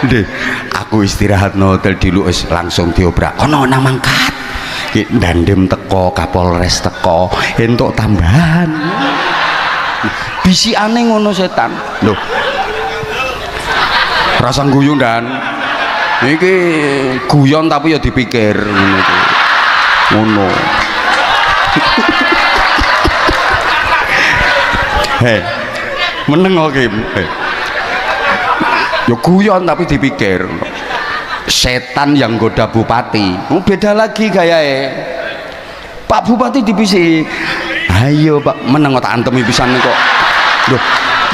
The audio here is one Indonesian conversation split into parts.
Deh, aku istirahat no hotel dulu langsung diobrak. Kono nang mangkat. Ki Dandem teko, Kapolres teko, entuk tambahan. Bisikane ngono setan. Loh. Rasa guyu dan iki guyon tapi ya dipikir ngono iki. Ngono. Heh. Meneng kok Kim. Ya guyon tapi dipikir. Setan yang goda bupati. Beda lagi gayae. Pak Bupati dibisi. Ayo Pak, meneng tak antemi pisan kok. Loh,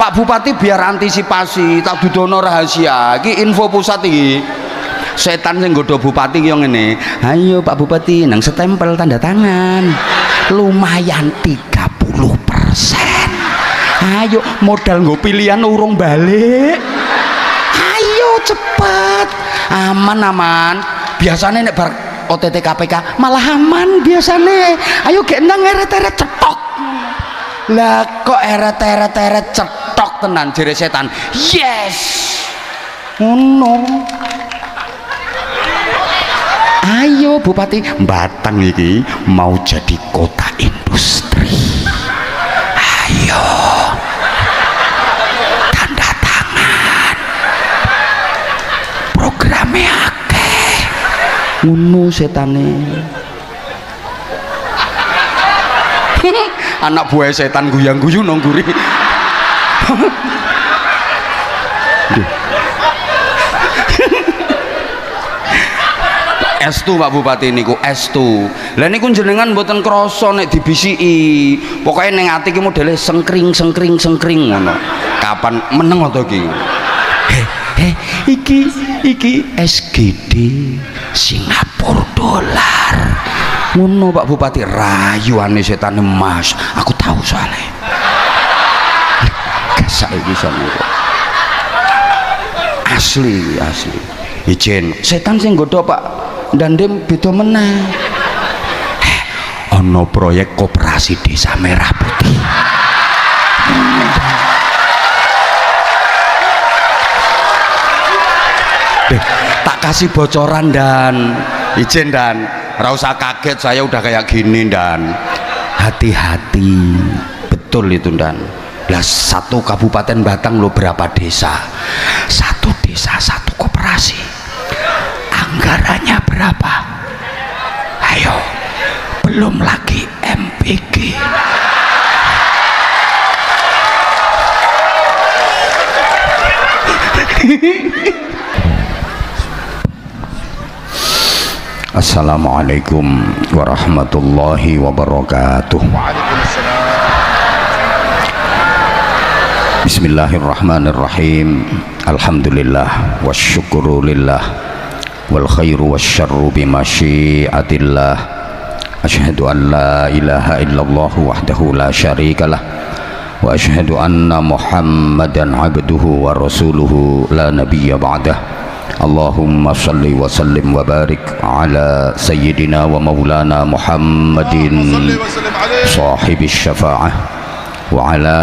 Pak Bupati biar antisipasi, tak dudono rahasia. Iki info pusat iki. Setan sing goda bupati ki yo ngene. Ayo Pak Bupati nang setempel tanda tangan. Lumayan 30%. Ayo modal nggo pilihan urung balik. Ayo cepet. Aman biasanya nek bar OTT KPK malah aman biasanya. Ayo gendang eret-eret cetok. Lah kok eret-eret cetok tenan jere setan. Yes ngono. Ayo Bupati, Batang iki mau jadi kota industri. Ayo tanda tangan programnya akeh ngono setane. Anak buah setan guyang-guyu nang guri. Estu Pak Bupati niku estu. Lah niku jenengan mboten krasa nek dibisiki. Pokoke ning ati ki modele sengkring ngono. Kapan meneng to iki? Iki SGD Singapura dolar. Ngono Pak Bupati, rayuane setane Mas. Aku tahu soalnya. Gasak iki sampe. Asli. Ijen, setan sing nggodha Pak Dandem beda meneh. Ana proyek koperasi desa Merah Putih. Tak kasih bocoran dan ijen dan ora usah kaget saya udah kayak gini dan hati-hati betul itu dan. Lah satu kabupaten Batang lo berapa desa? Satu desa satu koperasi. Anggarannya berapa? Ayo, belum lagi MPG. Assalamualaikum warahmatullahi wabarakatuh. Bismillahirrahmanirrahim. Alhamdulillah wasyukurulillah wal khairu wasyarru bimasyiatillah. Asyhadu an la ilaha illallah wahdahu la syarikalah wa asyhadu anna Muhammadan abduhu wa rasuluhu la nabiyya ba'dah. Allahumma salli wa sallim wa barik ala sayyidina wa maulana Muhammadin sahibis syafa'ah wa ala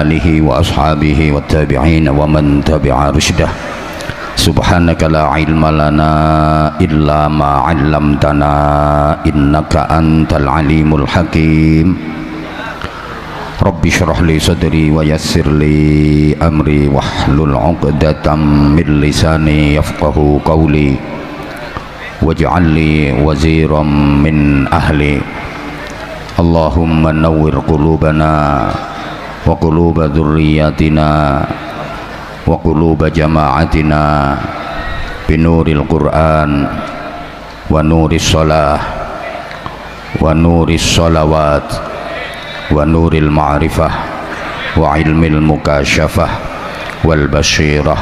alihi wa ashabihi wa tabi'in wa man tabi'a rusydah. Subhanaka la ilma lana illa ma 'allamtana innaka antal alimul hakim. Rabbi shrah li sadri wa yassir li amri wahlul 'uqdatam min lisani yafqahu qawli waj'al li waziran min ahli. Allahumma nawwir qulubana wa quluba dhurriyyatina wa quluba jama'atina binuril Qur'an wa nuris shalah wa nuris shalawat wa nuril ma'rifah wa ilmil mukashafah wal basyirah.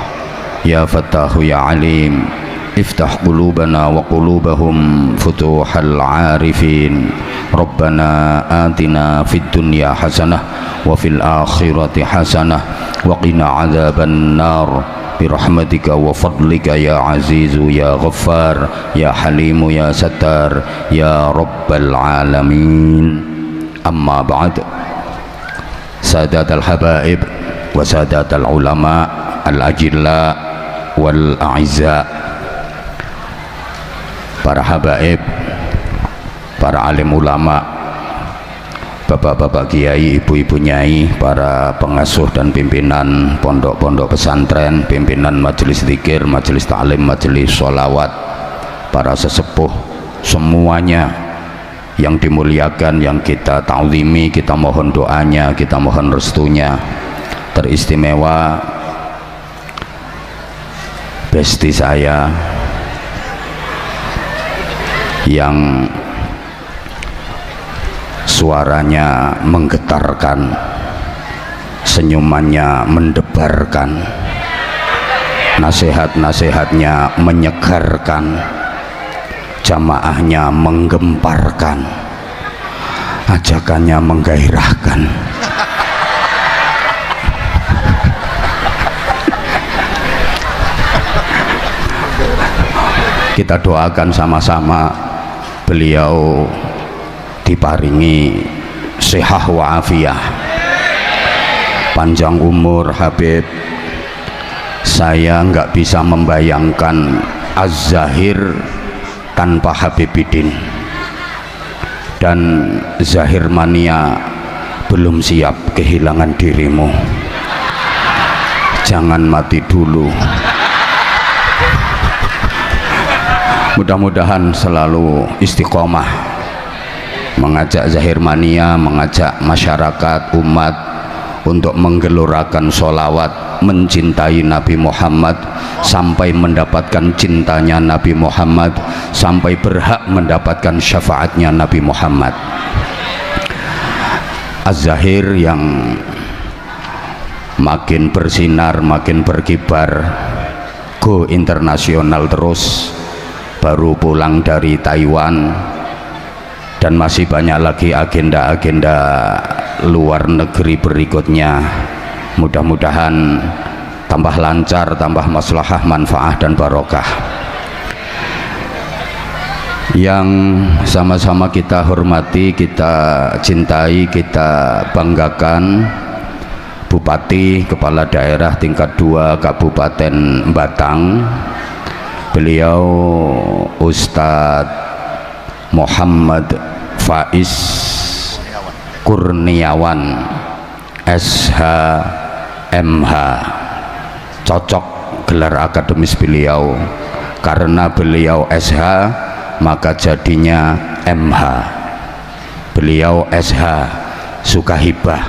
Ya Fattahu ya Alim, iftah qulubana wa qulubahum futuhal arifin. Rabbana atina fid dunya hasanah wa fil akhirati hasanah wa qina adzaban nar birahmatika wa fadlika ya azizu ya ghaffar ya halimu ya sattar ya rabbal alamin. Amma ba'd. Sadat al-habaib wa sadat al-ulama al-ajilla wal a'izza, para habaib, para alim ulama, bapak-bapak kiai, ibu-ibu nyai, para pengasuh dan pimpinan pondok-pondok pesantren, pimpinan majelis zikir, majelis ta'lim, majelis sholawat, para sesepuh semuanya yang dimuliakan, yang kita ta'zimi, kita mohon doanya, kita mohon restunya. Teristimewa besti saya yang suaranya menggetarkan, senyumannya mendebarkan, nasihat-nasihatnya menyegarkan, jamaahnya menggemparkan, ajakannya menggairahkan. Kita doakan sama-sama beliau diparingi sihah wa afiyah, panjang umur. Habib, saya nggak bisa membayangkan Az-Zahir tanpa Habibidin, dan Zahir Mania belum siap kehilangan dirimu. Jangan mati dulu. Mudah-mudahan selalu istiqomah mengajak Zahir Mania, mengajak masyarakat umat untuk menggelorakan sholawat, mencintai Nabi Muhammad sampai mendapatkan cintanya Nabi Muhammad, sampai berhak mendapatkan syafaatnya Nabi Muhammad. Az-Zahir yang makin bersinar, makin berkibar, go internasional terus, baru pulang dari Taiwan, dan masih banyak lagi agenda-agenda luar negeri berikutnya. Mudah-mudahan tambah lancar, tambah maslahah, manfaah dan barokah. Yang sama-sama kita hormati, kita cintai, kita banggakan, Bupati Kepala Daerah tingkat 2 Kabupaten Batang, beliau Ustadz Muhammad Faiz Kurniawan SH MH. Cocok gelar akademis beliau, karena beliau SH maka jadinya MH. Beliau SH suka hibah,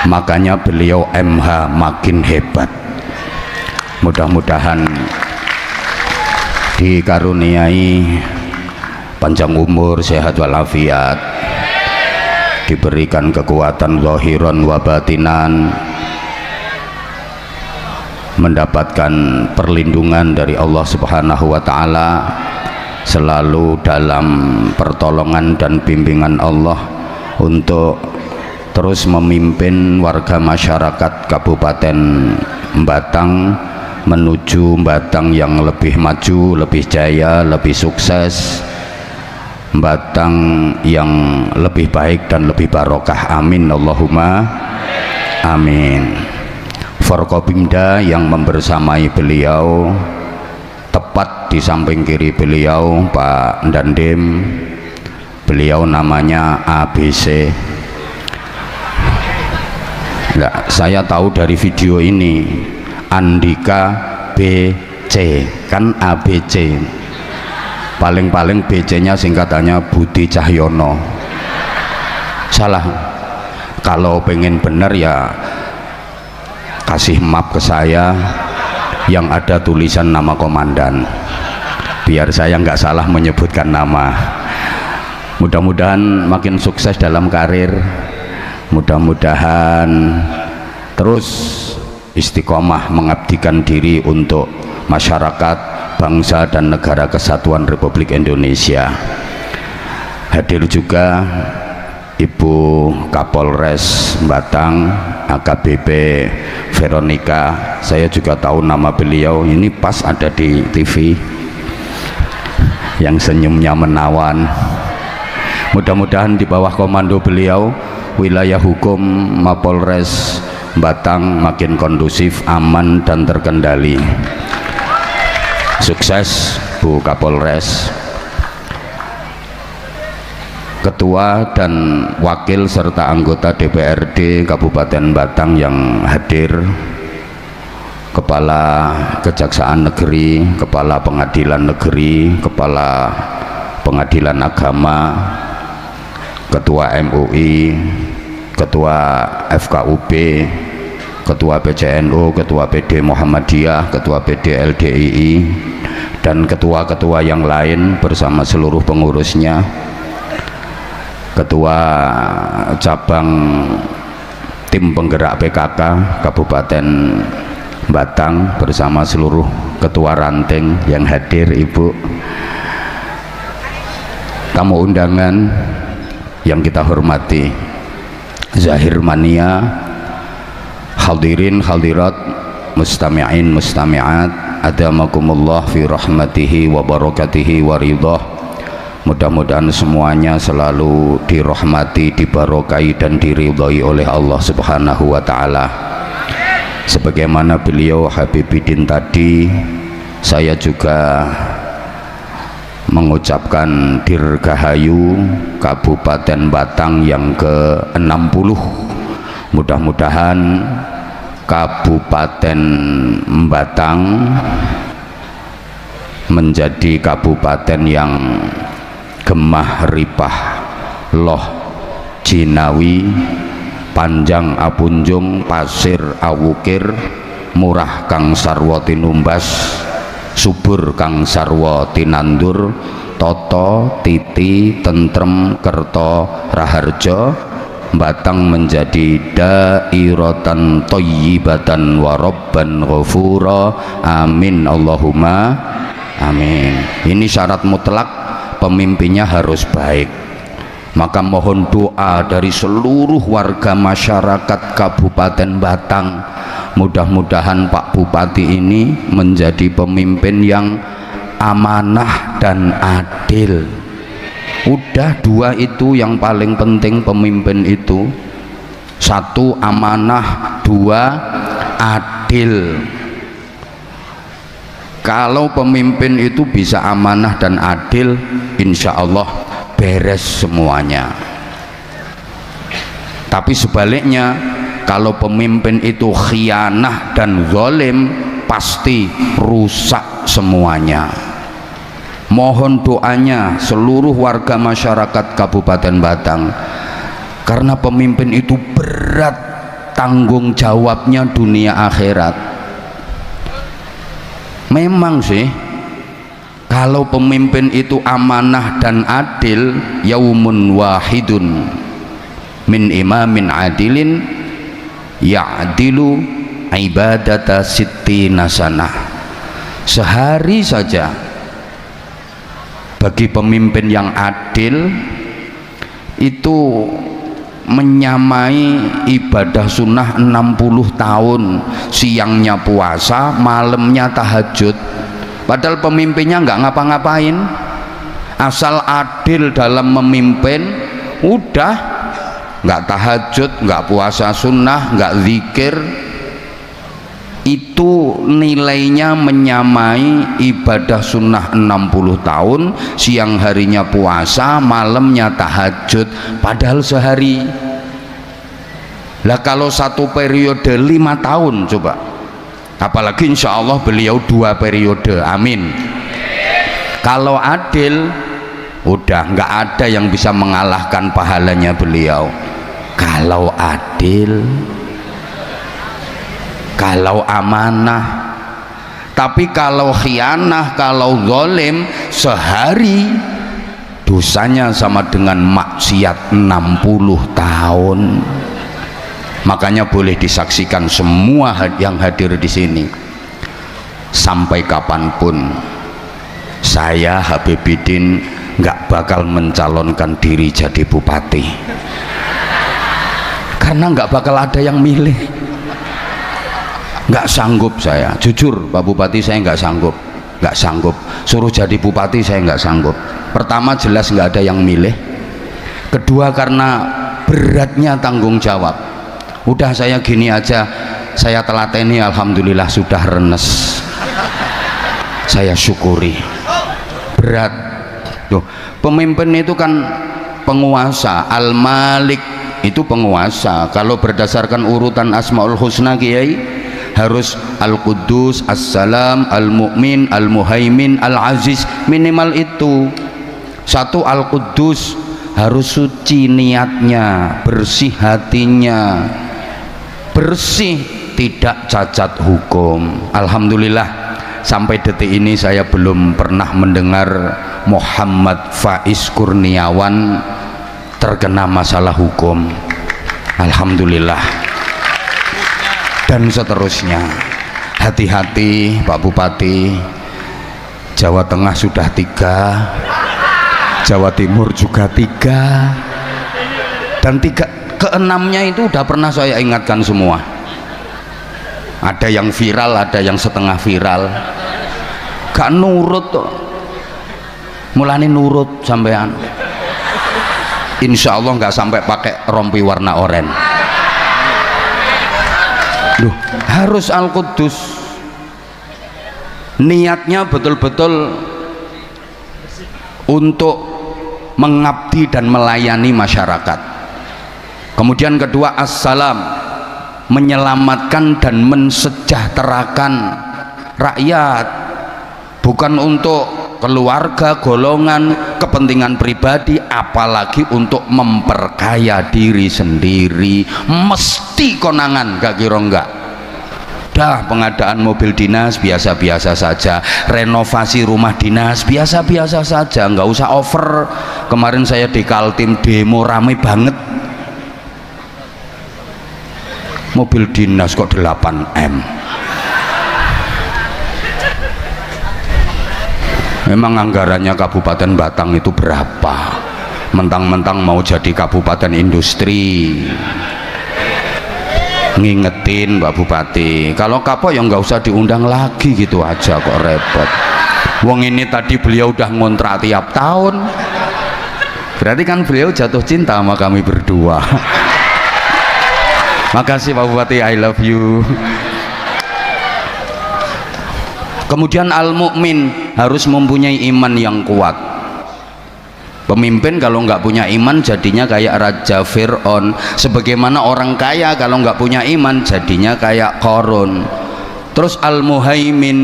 makanya beliau MH makin hebat. Mudah-mudahan dikaruniai panjang umur, sehat walafiat, diberikan kekuatan zahiran wa batinan, mendapatkan perlindungan dari Allah Subhanahu wa taala, selalu dalam pertolongan dan bimbingan Allah untuk terus memimpin warga masyarakat Kabupaten Batang menuju Batang yang lebih maju, lebih jaya, lebih sukses, Batang yang lebih baik dan lebih barokah. Amin Allahumma amin. Forkopimda yang membersamai beliau, tepat di samping kiri beliau Pak Dandim, beliau namanya ABC. Nah, saya tahu dari video ini Andika BC, kan ABC, paling-paling BC nya singkatannya Budi Cahyono. Salah. Kalau pengen bener ya kasih map ke saya yang ada tulisan nama komandan, biar saya nggak salah menyebutkan nama. Mudah-mudahan makin sukses dalam karir, mudah-mudahan terus istiqomah mengabdikan diri untuk masyarakat, bangsa dan negara kesatuan Republik Indonesia. Hadir juga Ibu Kapolres Batang AKBP Veronica, saya juga tahu nama beliau, ini pas ada di TV yang senyumnya menawan. Mudah-mudahan di bawah komando beliau wilayah hukum Mapolres Batang makin kondusif, aman dan terkendali. Sukses Bu Kapolres, Ketua dan Wakil serta anggota DPRD Kabupaten Batang yang hadir, Kepala Kejaksaan Negeri, Kepala Pengadilan Negeri, Kepala Pengadilan Agama, Ketua MUI, Ketua FKUB, Ketua PCNU, Ketua PD Muhammadiyah, Ketua PD LDII, dan ketua-ketua yang lain bersama seluruh pengurusnya, Ketua Cabang Tim Penggerak PKK Kabupaten Batang bersama seluruh ketua ranting yang hadir, Ibu, tamu undangan yang kita hormati, Zahir Mania, hadirin hadirat, mustami'in mustami'at, adamakumullah fi rahmatihi wa barakatihi wa ridhah. Mudah-mudahan semuanya selalu dirahmati, dibarokai dan diridhai oleh Allah Subhanahu wa taala. Sebagaimana beliau Habibidin tadi, saya juga mengucapkan Dirgahayu Kabupaten Batang yang ke-60. Mudah-mudahan Kabupaten Batang menjadi kabupaten yang gemah ripah loh jinawi, panjang apunjung, pasir awukir, murah kang sarwa tinumbas, subur kang sarwa tinandur, toto titi tentrem kerto raharjo. Batang menjadi dairatan thayyibatan wa rabban ghafura, amin Allahumma amin. Ini syarat mutlak, pemimpinnya harus baik. Maka mohon doa dari seluruh warga masyarakat Kabupaten Batang, mudah-mudahan Pak Bupati ini menjadi pemimpin yang amanah dan adil. Udah dua itu yang paling penting pemimpin itu, satu amanah, dua adil. Kalau pemimpin itu bisa amanah dan adil, insya Allah beres semuanya. Tapi sebaliknya, kalau pemimpin itu khianah dan zalim, pasti rusak semuanya. Mohon doanya seluruh warga masyarakat Kabupaten Batang, karena pemimpin itu berat tanggung jawabnya dunia akhirat. Memang sih, kalau pemimpin itu amanah dan adil, yaumun wahidun min imamin adilin ya'dilu ibadata sittina sanah. Sehari saja bagi pemimpin yang adil itu menyamai ibadah sunnah 60 tahun, siangnya puasa, malamnya tahajud. Padahal pemimpinnya nggak ngapa-ngapain, asal adil dalam memimpin, udah nggak tahajud, nggak puasa sunnah, nggak zikir, itu nilainya menyamai ibadah sunnah 60 tahun, siang harinya puasa, malamnya tahajud, padahal sehari. Lah kalau satu periode 5 tahun coba, apalagi insya Allah beliau 2 periode, amin. Kalau adil, udah nggak ada yang bisa mengalahkan pahalanya beliau. Kalau adil, kalau amanah. Tapi kalau khianah, kalau zalim, sehari dosanya sama dengan maksiat 60 tahun. Makanya boleh disaksikan semua yang hadir di sini, sampai kapanpun saya Habibidin nggak bakal mencalonkan diri jadi bupati, karena nggak bakal ada yang milih. Nggak sanggup saya, jujur Pak Bupati, saya nggak sanggup suruh jadi bupati, saya nggak sanggup. Pertama jelas nggak ada yang milih, kedua karena beratnya tanggung jawab. Udah saya gini aja, saya telateni, alhamdulillah sudah renes. Saya syukuri. Berat. Tuh, pemimpin itu kan penguasa, Al-Malik itu penguasa. Kalau berdasarkan urutan Asmaul Husna Kiai, harus Al-Quddus, As-Salam, Al-Mu'min, Al-Muhaimin, Al-Aziz, minimal itu. Satu, Al-Quddus harus suci niatnya, bersih hatinya, bersih, tidak cacat hukum. Alhamdulillah sampai detik ini saya belum pernah mendengar Muhammad Faiz Kurniawan terkena masalah hukum. Alhamdulillah. Dan seterusnya. Hati-hati Pak Bupati. Jawa Tengah sudah 3, Jawa Timur juga 3, dan keenamnya itu udah pernah saya ingatkan semua. Ada yang viral, ada yang setengah viral, gak nurut tuh. Mulane nurut sampean, insya Allah nggak sampai pakai rompi warna oranye. Loh, harus Al-Quddus, niatnya betul-betul untuk mengabdi dan melayani masyarakat. Kemudian kedua, As-Salam, menyelamatkan dan mensejahterakan rakyat, bukan untuk keluarga, golongan, kepentingan pribadi, apalagi untuk memperkaya diri sendiri. Mesti konangan, gak kira enggak. Dah, pengadaan mobil dinas biasa-biasa saja, renovasi rumah dinas biasa-biasa saja, nggak usah over. Kemarin saya di Kaltim demo rame banget, mobil dinas kok 8M. Memang anggarannya Kabupaten Batang itu berapa? Mentang-mentang mau jadi kabupaten industri. Ngingetin Pak Bupati, kalau kapok ya nggak usah diundang lagi, gitu aja kok repot. Wong ini tadi beliau udah ngontrak tiap tahun, berarti kan beliau jatuh cinta sama kami berdua. Makasih Pak Bupati, I love you. Kemudian Al-Mu'min, harus mempunyai iman yang kuat. Pemimpin kalau nggak punya iman jadinya kayak Raja Fir'aun. Sebagaimana orang kaya kalau nggak punya iman jadinya kayak Qarun. Terus Al-Muhaimin,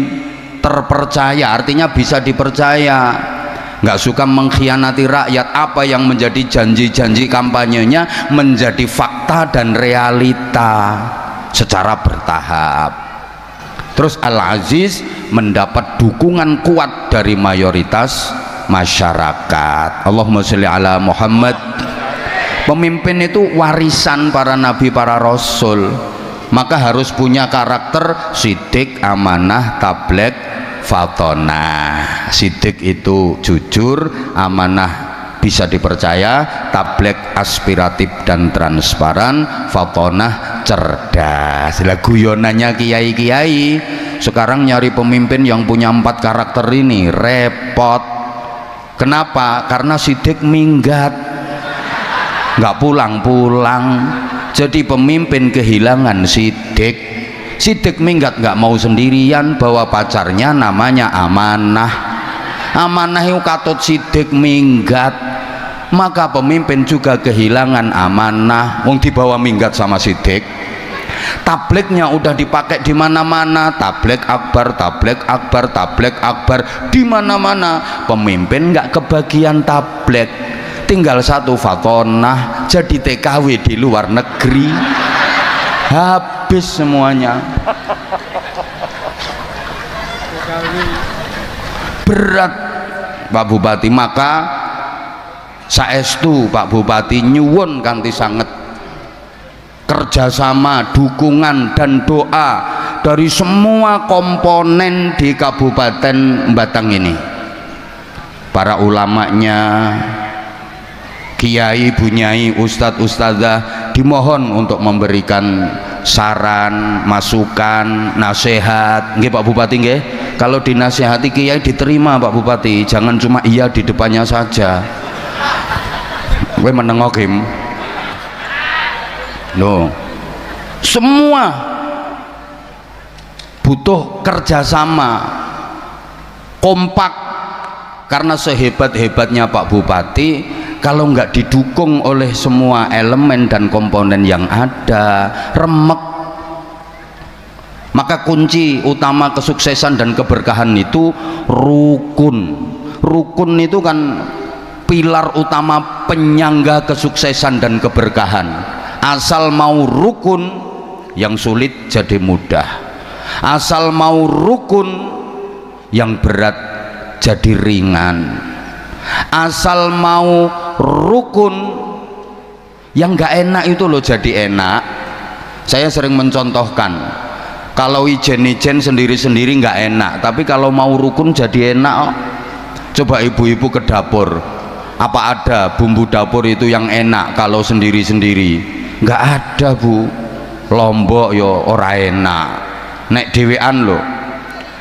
terpercaya, artinya bisa dipercaya, nggak suka mengkhianati rakyat. Apa yang menjadi janji-janji kampanyenya menjadi fakta dan realita secara bertahap. Terus Al-Aziz, mendapat dukungan kuat dari mayoritas masyarakat. Allahumma sholli ala Muhammad. Pemimpin itu warisan para nabi, para rasul, maka harus punya karakter sidik, amanah, tablek, fatonah. Sidik itu jujur, amanah bisa dipercaya, tablek aspiratif dan transparan, fatonah cerdas. Lah guyonannya kiai-kiai sekarang nyari pemimpin yang punya 4 karakter ini repot. Kenapa? Karena sidik minggat, nggak pulang-pulang. Jadi pemimpin kehilangan sidik. Sidik minggat, nggak mau sendirian, bawa pacarnya namanya amanah. Amanah itu katut sidik minggat, maka pemimpin juga kehilangan amanah. Wong dibawa minggat sama sidik. Tabliknya udah dipakai di mana-mana, tablek akbar, tablek akbar, tablek akbar, di mana-mana. Pemimpin nggak kebagian tablek, tinggal 1 fatonah, jadi TKW di luar negeri, habis semuanya. Berat Pak Bupati, maka saestu Pak Bupati nyuwun kanthi sanget kerjasama, dukungan dan doa dari semua komponen di Kabupaten Batang ini, para ulamanya, kiai, bunyai, ustadz, ustadzah, dimohon untuk memberikan saran, masukan, nasihat. Nggih Pak Bupati nggih, kalau dinasihati kiai diterima Pak Bupati, jangan cuma iya di depannya saja. Kowe menengo game. Loh, semua butuh kerjasama, kompak. Karena sehebat-hebatnya Pak Bupati, kalau nggak didukung oleh semua elemen dan komponen yang ada, remek. Maka kunci utama kesuksesan dan keberkahan itu rukun. Rukun itu kan pilar utama penyangga kesuksesan dan keberkahan. Asal mau rukun, yang sulit jadi mudah. Asal mau rukun, yang berat jadi ringan. Asal mau rukun, yang nggak enak itu loh jadi enak. Saya sering mencontohkan, kalau ijen-ijen sendiri-sendiri nggak enak, tapi kalau mau rukun jadi enak. Coba ibu-ibu ke dapur, apa ada bumbu dapur itu yang enak kalau sendiri-sendiri? Nggak ada, Bu. Lombok yo ora enak, nek dhewean lho.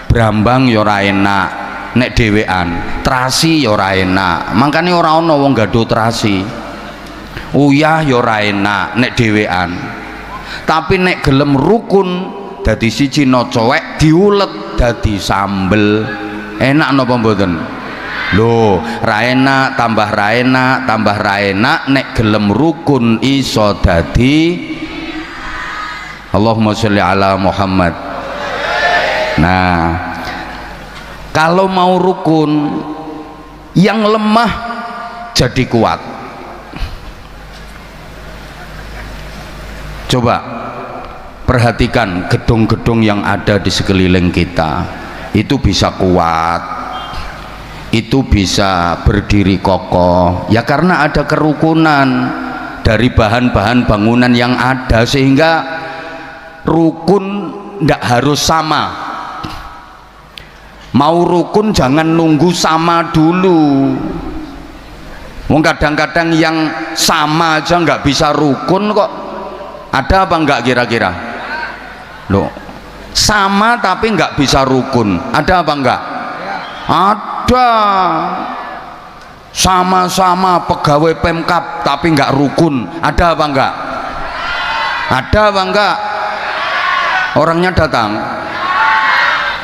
Brambang yo ora enak, nek dhewean. Terasi yo ora enak, makane ora ana wong gadho terasi. Uyah yo ora enak nek dhewean. Tapi nek gelem rukun, dadi siji no cowek diulet dadi sambel. Enak napa mboten? Lho, ra enak tambah ra enak tambah ra enak, nek gelem rukun iso dadi. Allahumma sholli ala Muhammad. Nah, kalau mau rukun, yang lemah jadi kuat. Coba perhatikan gedung-gedung yang ada di sekeliling kita, itu bisa kuat, itu bisa berdiri kokoh ya karena ada kerukunan dari bahan-bahan bangunan yang ada, sehingga rukun tidak harus sama. Mau rukun jangan nunggu sama dulu. Kadang-kadang yang sama aja nggak bisa rukun kok. Ada apa enggak kira-kira? Loh, sama tapi nggak bisa rukun, ada apa enggak? Ada. Sama-sama pegawai Pemkab tapi nggak rukun, ada apa enggak? Ada apa enggak? Orangnya datang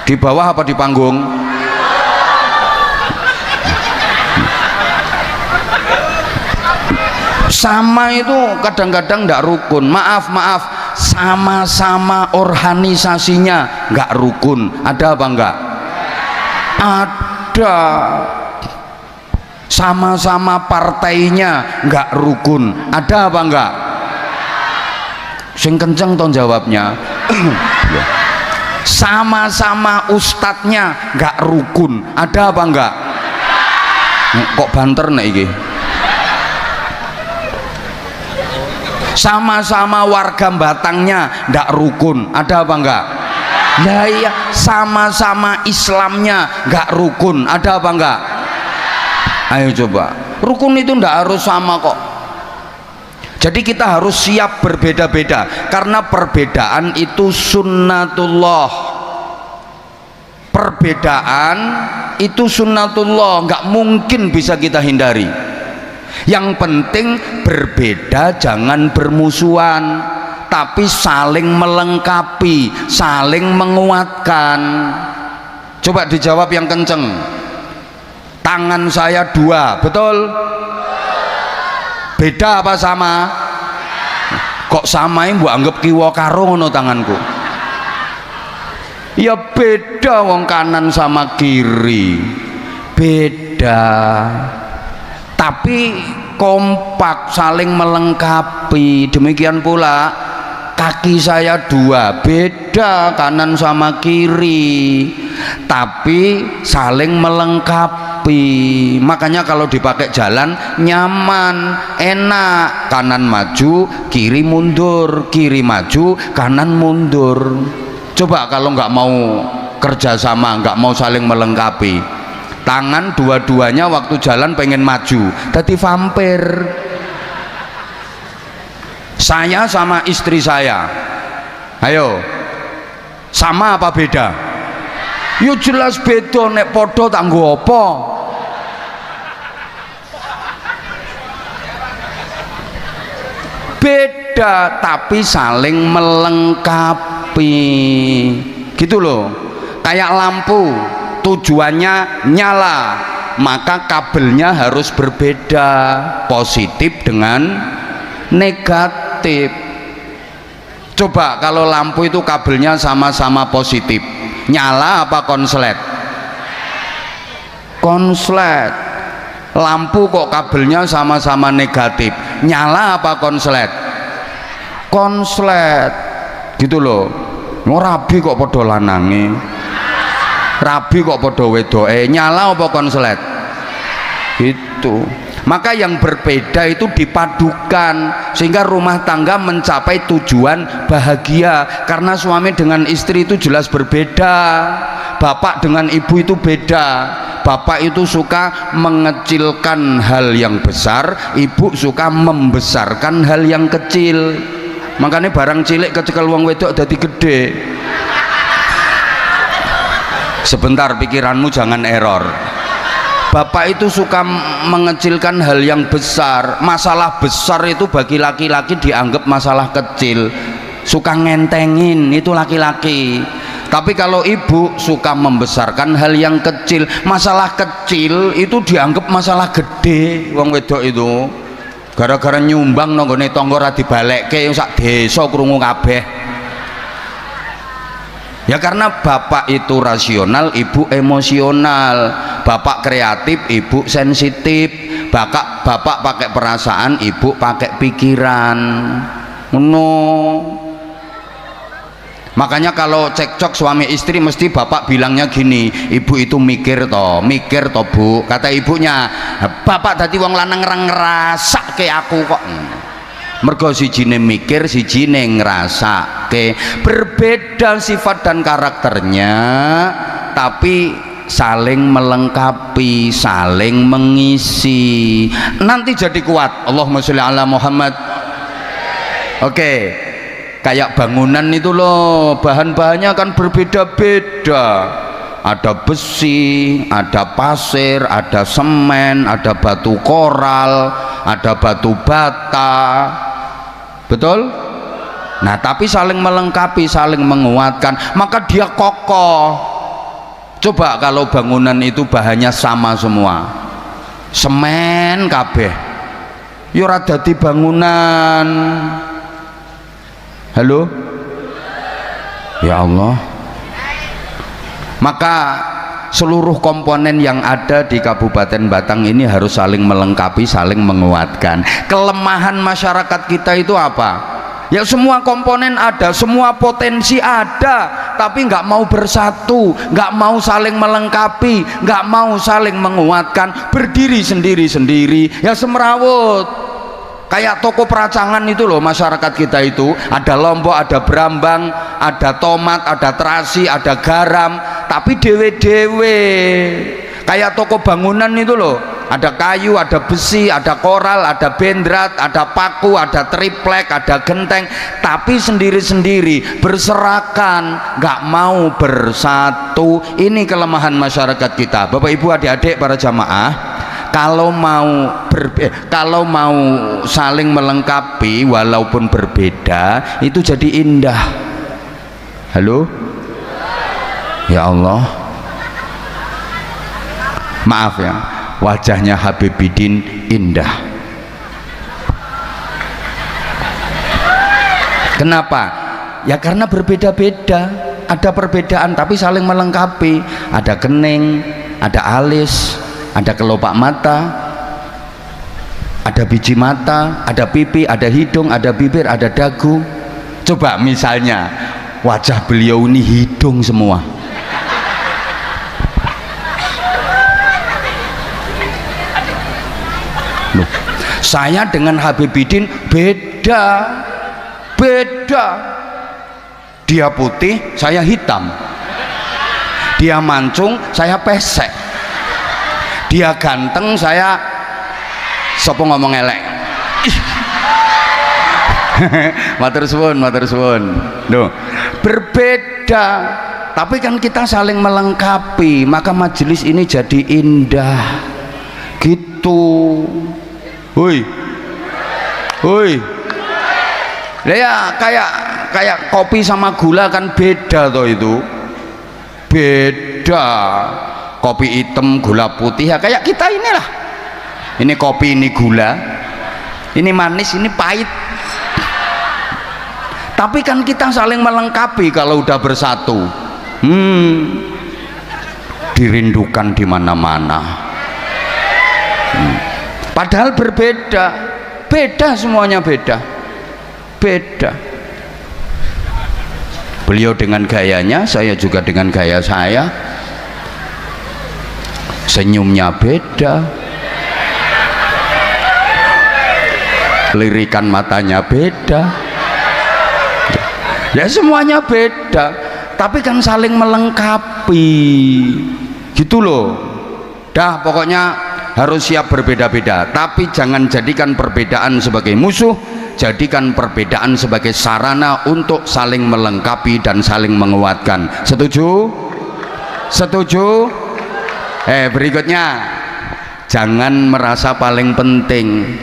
di bawah apa di panggung? Sama itu kadang-kadang nggak rukun. Maaf, sama-sama organisasinya nggak rukun, ada apa enggak? Ada. Sama-sama partainya nggak rukun, ada apa enggak? Sing kenceng toh jawabnya. Sama-sama ustadznya nggak rukun, ada apa enggak? Kok banter nek iki? Sama-sama warga Batangnya ndak rukun, ada apa enggak? Ya iya, sama-sama Islamnya nggak rukun, ada apa enggak? Ayo coba, rukun itu ndak harus sama kok. Jadi kita harus siap berbeda-beda, karena perbedaan itu sunnatullah. Perbedaan itu sunnatullah, nggak mungkin bisa kita hindari. Yang penting berbeda, jangan bermusuhan, tapi saling melengkapi, saling menguatkan. Coba dijawab yang kenceng. Tangan saya dua, betul? Beda apa sama? Kok samain mbok anggap kiwa karo ngono tanganku? Ya beda, wong kanan sama kiri beda, tapi kompak, saling melengkapi. Demikian pula kaki saya dua, beda kanan sama kiri, tapi saling melengkapi. Makanya kalau dipakai jalan nyaman, enak. Kanan maju, kiri mundur, kiri maju, kanan mundur. Coba kalau nggak mau kerjasama, nggak mau saling melengkapi, tangan dua-duanya waktu jalan pengen maju, jadi vampir. Saya sama istri saya, ayo, sama apa beda? Yo jelas beda, nek podo tanggo apa? Beda. beda tapi saling melengkapi gitu loh. Kayak lampu tujuannya nyala, maka kabelnya harus berbeda, positif dengan negatif. Coba kalau lampu itu kabelnya sama-sama positif, nyala apa konslet? Konslet. Lampu kok kabelnya sama-sama negatif, nyala apa konslet? Konslet. Gitu loh. Rabi kok podo lanange, rabi kok podo wedoke, nyala apa konslet? Gitu. Maka yang berbeda itu dipadukan sehingga rumah tangga mencapai tujuan bahagia. Karena suami dengan istri itu jelas berbeda, bapak dengan ibu itu beda. Bapak itu suka mengecilkan hal yang besar, ibu suka membesarkan hal yang kecil. Makanya barang cilik kecekel wong wedok dadi gede. Sebentar, pikiranmu jangan error. Bapak itu suka mengecilkan hal yang besar. Masalah besar itu bagi laki-laki dianggap masalah kecil, suka ngentengin, itu laki-laki. Tapi kalau ibu suka membesarkan hal yang kecil, masalah kecil itu dianggap masalah gede. Wong wedok itu gara-gara nyumbang nanggone tangga ora dibalekke sak desa krungu kabeh. Ya karena bapak itu rasional, ibu emosional. Bapak kreatif, ibu sensitif. Bapak pakai perasaan, ibu pakai pikiran. Makanya kalau cekcok suami istri mesti bapak bilangnya gini, ibu itu mikir toh bu. Kata ibunya, bapak dadi wong lanang ngrasake aku kok. Mergo sijine mikir, sijine ngrasake. Berbeda sifat dan karakternya, tapi saling melengkapi, saling mengisi. Nanti jadi kuat. Allahumma sholli ala Muhammad. Oke. Kayak bangunan itu loh, bahan-bahannya kan berbeda-beda. Ada besi, ada pasir, ada semen, ada batu koral, ada batu bata. Betul? Nah, tapi saling melengkapi, saling menguatkan, maka dia kokoh. Coba kalau bangunan itu bahannya sama semua, semen kabeh, ya ora dadi bangunan. Halo? Ya Allah. Maka seluruh komponen yang ada di Kabupaten Batang ini harus saling melengkapi, saling menguatkan. Kelemahan masyarakat kita itu apa? Ya semua komponen ada, semua potensi ada, tapi nggak mau bersatu, nggak mau saling melengkapi, nggak mau saling menguatkan, berdiri sendiri-sendiri, ya semrawut. Kayak toko peracangan itu loh, masyarakat kita itu ada lombok, ada berambang, ada tomat, ada terasi, ada garam, tapi dewe-dewe. Kayak toko bangunan itu loh, ada kayu, ada besi, ada koral, ada bendrat, ada paku, ada triplek, ada genteng, tapi sendiri-sendiri, berserakan, nggak mau bersatu. Ini kelemahan masyarakat kita. Bapak Ibu, adik-adik, para jamaah, kalau mau saling melengkapi walaupun berbeda itu jadi indah. Halo? Ya Allah. Maaf ya, wajahnya Habibidin indah. Kenapa? Ya karena berbeda-beda. Ada perbedaan tapi saling melengkapi. Ada kening, ada alis, ada kelopak mata, ada biji mata, ada pipi, ada hidung, ada bibir, ada dagu. Coba misalnya wajah beliau ini hidung semua. Loh, saya dengan Habibidin beda. Dia putih, saya hitam. Dia mancung, saya pesek. Dia ganteng, saya sopo ngomong elek. Matur suwun. Loh, berbeda, tapi kan kita saling melengkapi, maka majelis ini jadi indah. Gitu. Hoi. Lah ya kayak kopi sama gula kan beda toh itu. Beda. Kopi hitam, gula putih ya kayak kita inilah. Ini kopi, ini gula. Ini manis, ini pahit. Tapi kan kita saling melengkapi kalau udah bersatu. Dirindukan di mana-mana. Padahal berbeda. Beda semuanya beda. Beda. Beliau dengan gayanya, saya juga dengan gaya saya. Senyumnya beda. Lirikan matanya beda. Ya semuanya beda, tapi kan saling melengkapi gitu loh. Dah pokoknya harus siap berbeda-beda, tapi jangan jadikan perbedaan sebagai musuh, jadikan perbedaan sebagai sarana untuk saling melengkapi dan saling menguatkan. Setuju? Setuju? Berikutnya, jangan merasa paling penting,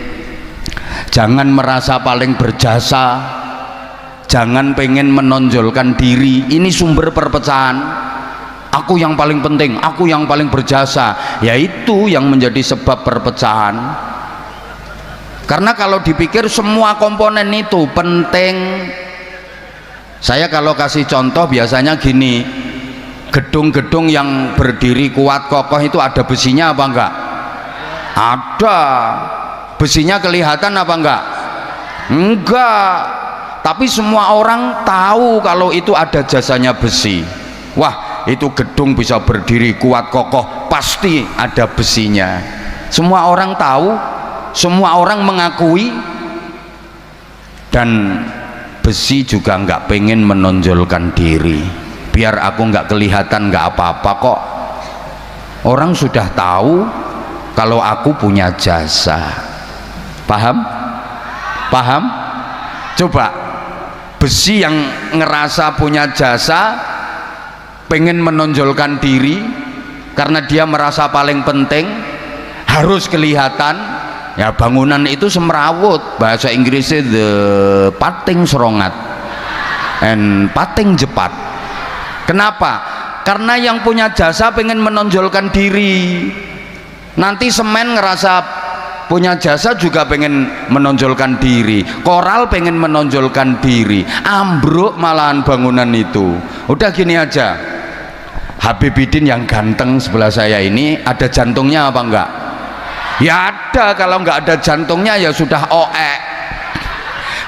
jangan merasa paling berjasa, jangan pengen menonjolkan diri. Ini sumber perpecahan. Aku yang paling penting, aku yang paling berjasa, yaitu yang menjadi sebab perpecahan. Karena kalau dipikir semua komponen itu penting. Saya kalau kasih contoh biasanya gini, gedung-gedung yang berdiri kuat kokoh itu ada besinya apa enggak? Ada. Besinya kelihatan apa enggak? Enggak. Tapi semua orang tahu kalau itu ada jasanya besi. Wah, itu gedung bisa berdiri kuat kokoh pasti ada besinya. Semua orang tahu, semua orang mengakui, dan besi juga nggak pengen menonjolkan diri. Biar aku nggak kelihatan nggak apa-apa kok. Orang sudah tahu kalau aku punya jasa. Paham? Paham? Coba besi yang ngerasa punya jasa pengen menonjolkan diri karena dia merasa paling penting, harus kelihatan, ya bangunan itu semrawut. Bahasa Inggrisnya the pating serongat and pating jepat. Kenapa? Karena yang punya jasa pengen menonjolkan diri. Nanti semen ngerasa punya jasa juga pengen menonjolkan diri, koral pengen menonjolkan diri, ambruk malahan bangunan itu. Udah gini aja, Habibidin yang ganteng sebelah saya ini ada jantungnya apa enggak? Ya ada. Kalau enggak ada jantungnya ya sudah oek.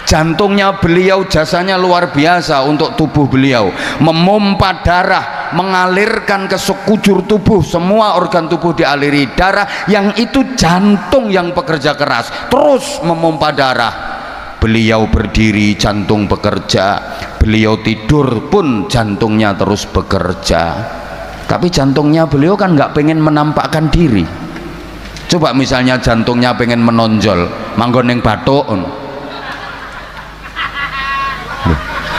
Jantungnya beliau jasanya luar biasa untuk tubuh beliau, memompa darah, mengalirkan ke sekujur tubuh, semua organ tubuh dialiri darah, yang itu jantung yang bekerja keras terus memompa darah. Beliau berdiri jantung bekerja, beliau tidur pun jantungnya terus bekerja. Tapi jantungnya beliau kan nggak pengen menampakkan diri. Coba misalnya jantungnya pengen menonjol, manggon ning bathuk.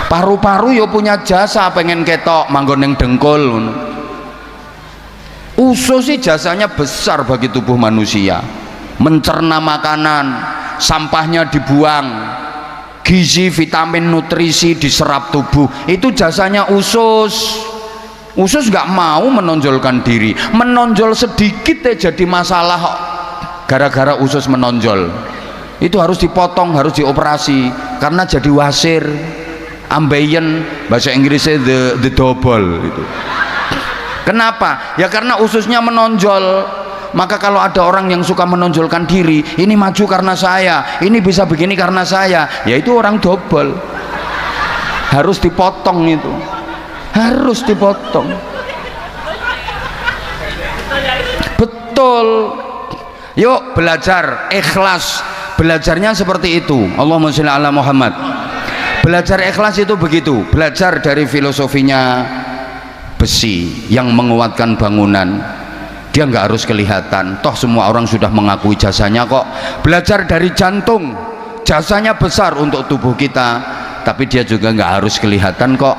Paru-paru yo punya jasa pengen ketok, manggon ning dengkul. Usus sih jasanya besar bagi tubuh manusia, mencerna makanan, sampahnya dibuang, gizi, vitamin, nutrisi diserap tubuh, itu jasanya usus. Usus nggak mau menonjolkan diri, menonjol sedikit jadi masalah gara-gara usus menonjol. Itu harus dipotong, harus dioperasi karena jadi wasir, ambeien, bahasa Inggrisnya the double itu. Kenapa? Ya karena ususnya menonjol. Maka kalau ada orang yang suka menonjolkan diri, ini maju karena saya, ini bisa begini karena saya, ya itu orang double. Harus dipotong itu, harus dipotong. Betul. Yuk belajar ikhlas. Belajarnya seperti itu. Allahumma sholli ala Muhammad. Belajar ikhlas itu begitu. Belajar dari filosofinya besi yang menguatkan bangunan. Dia nggak harus kelihatan, toh semua orang sudah mengakui jasanya kok. Belajar dari jantung, jasanya besar untuk tubuh kita, tapi dia juga nggak harus kelihatan kok.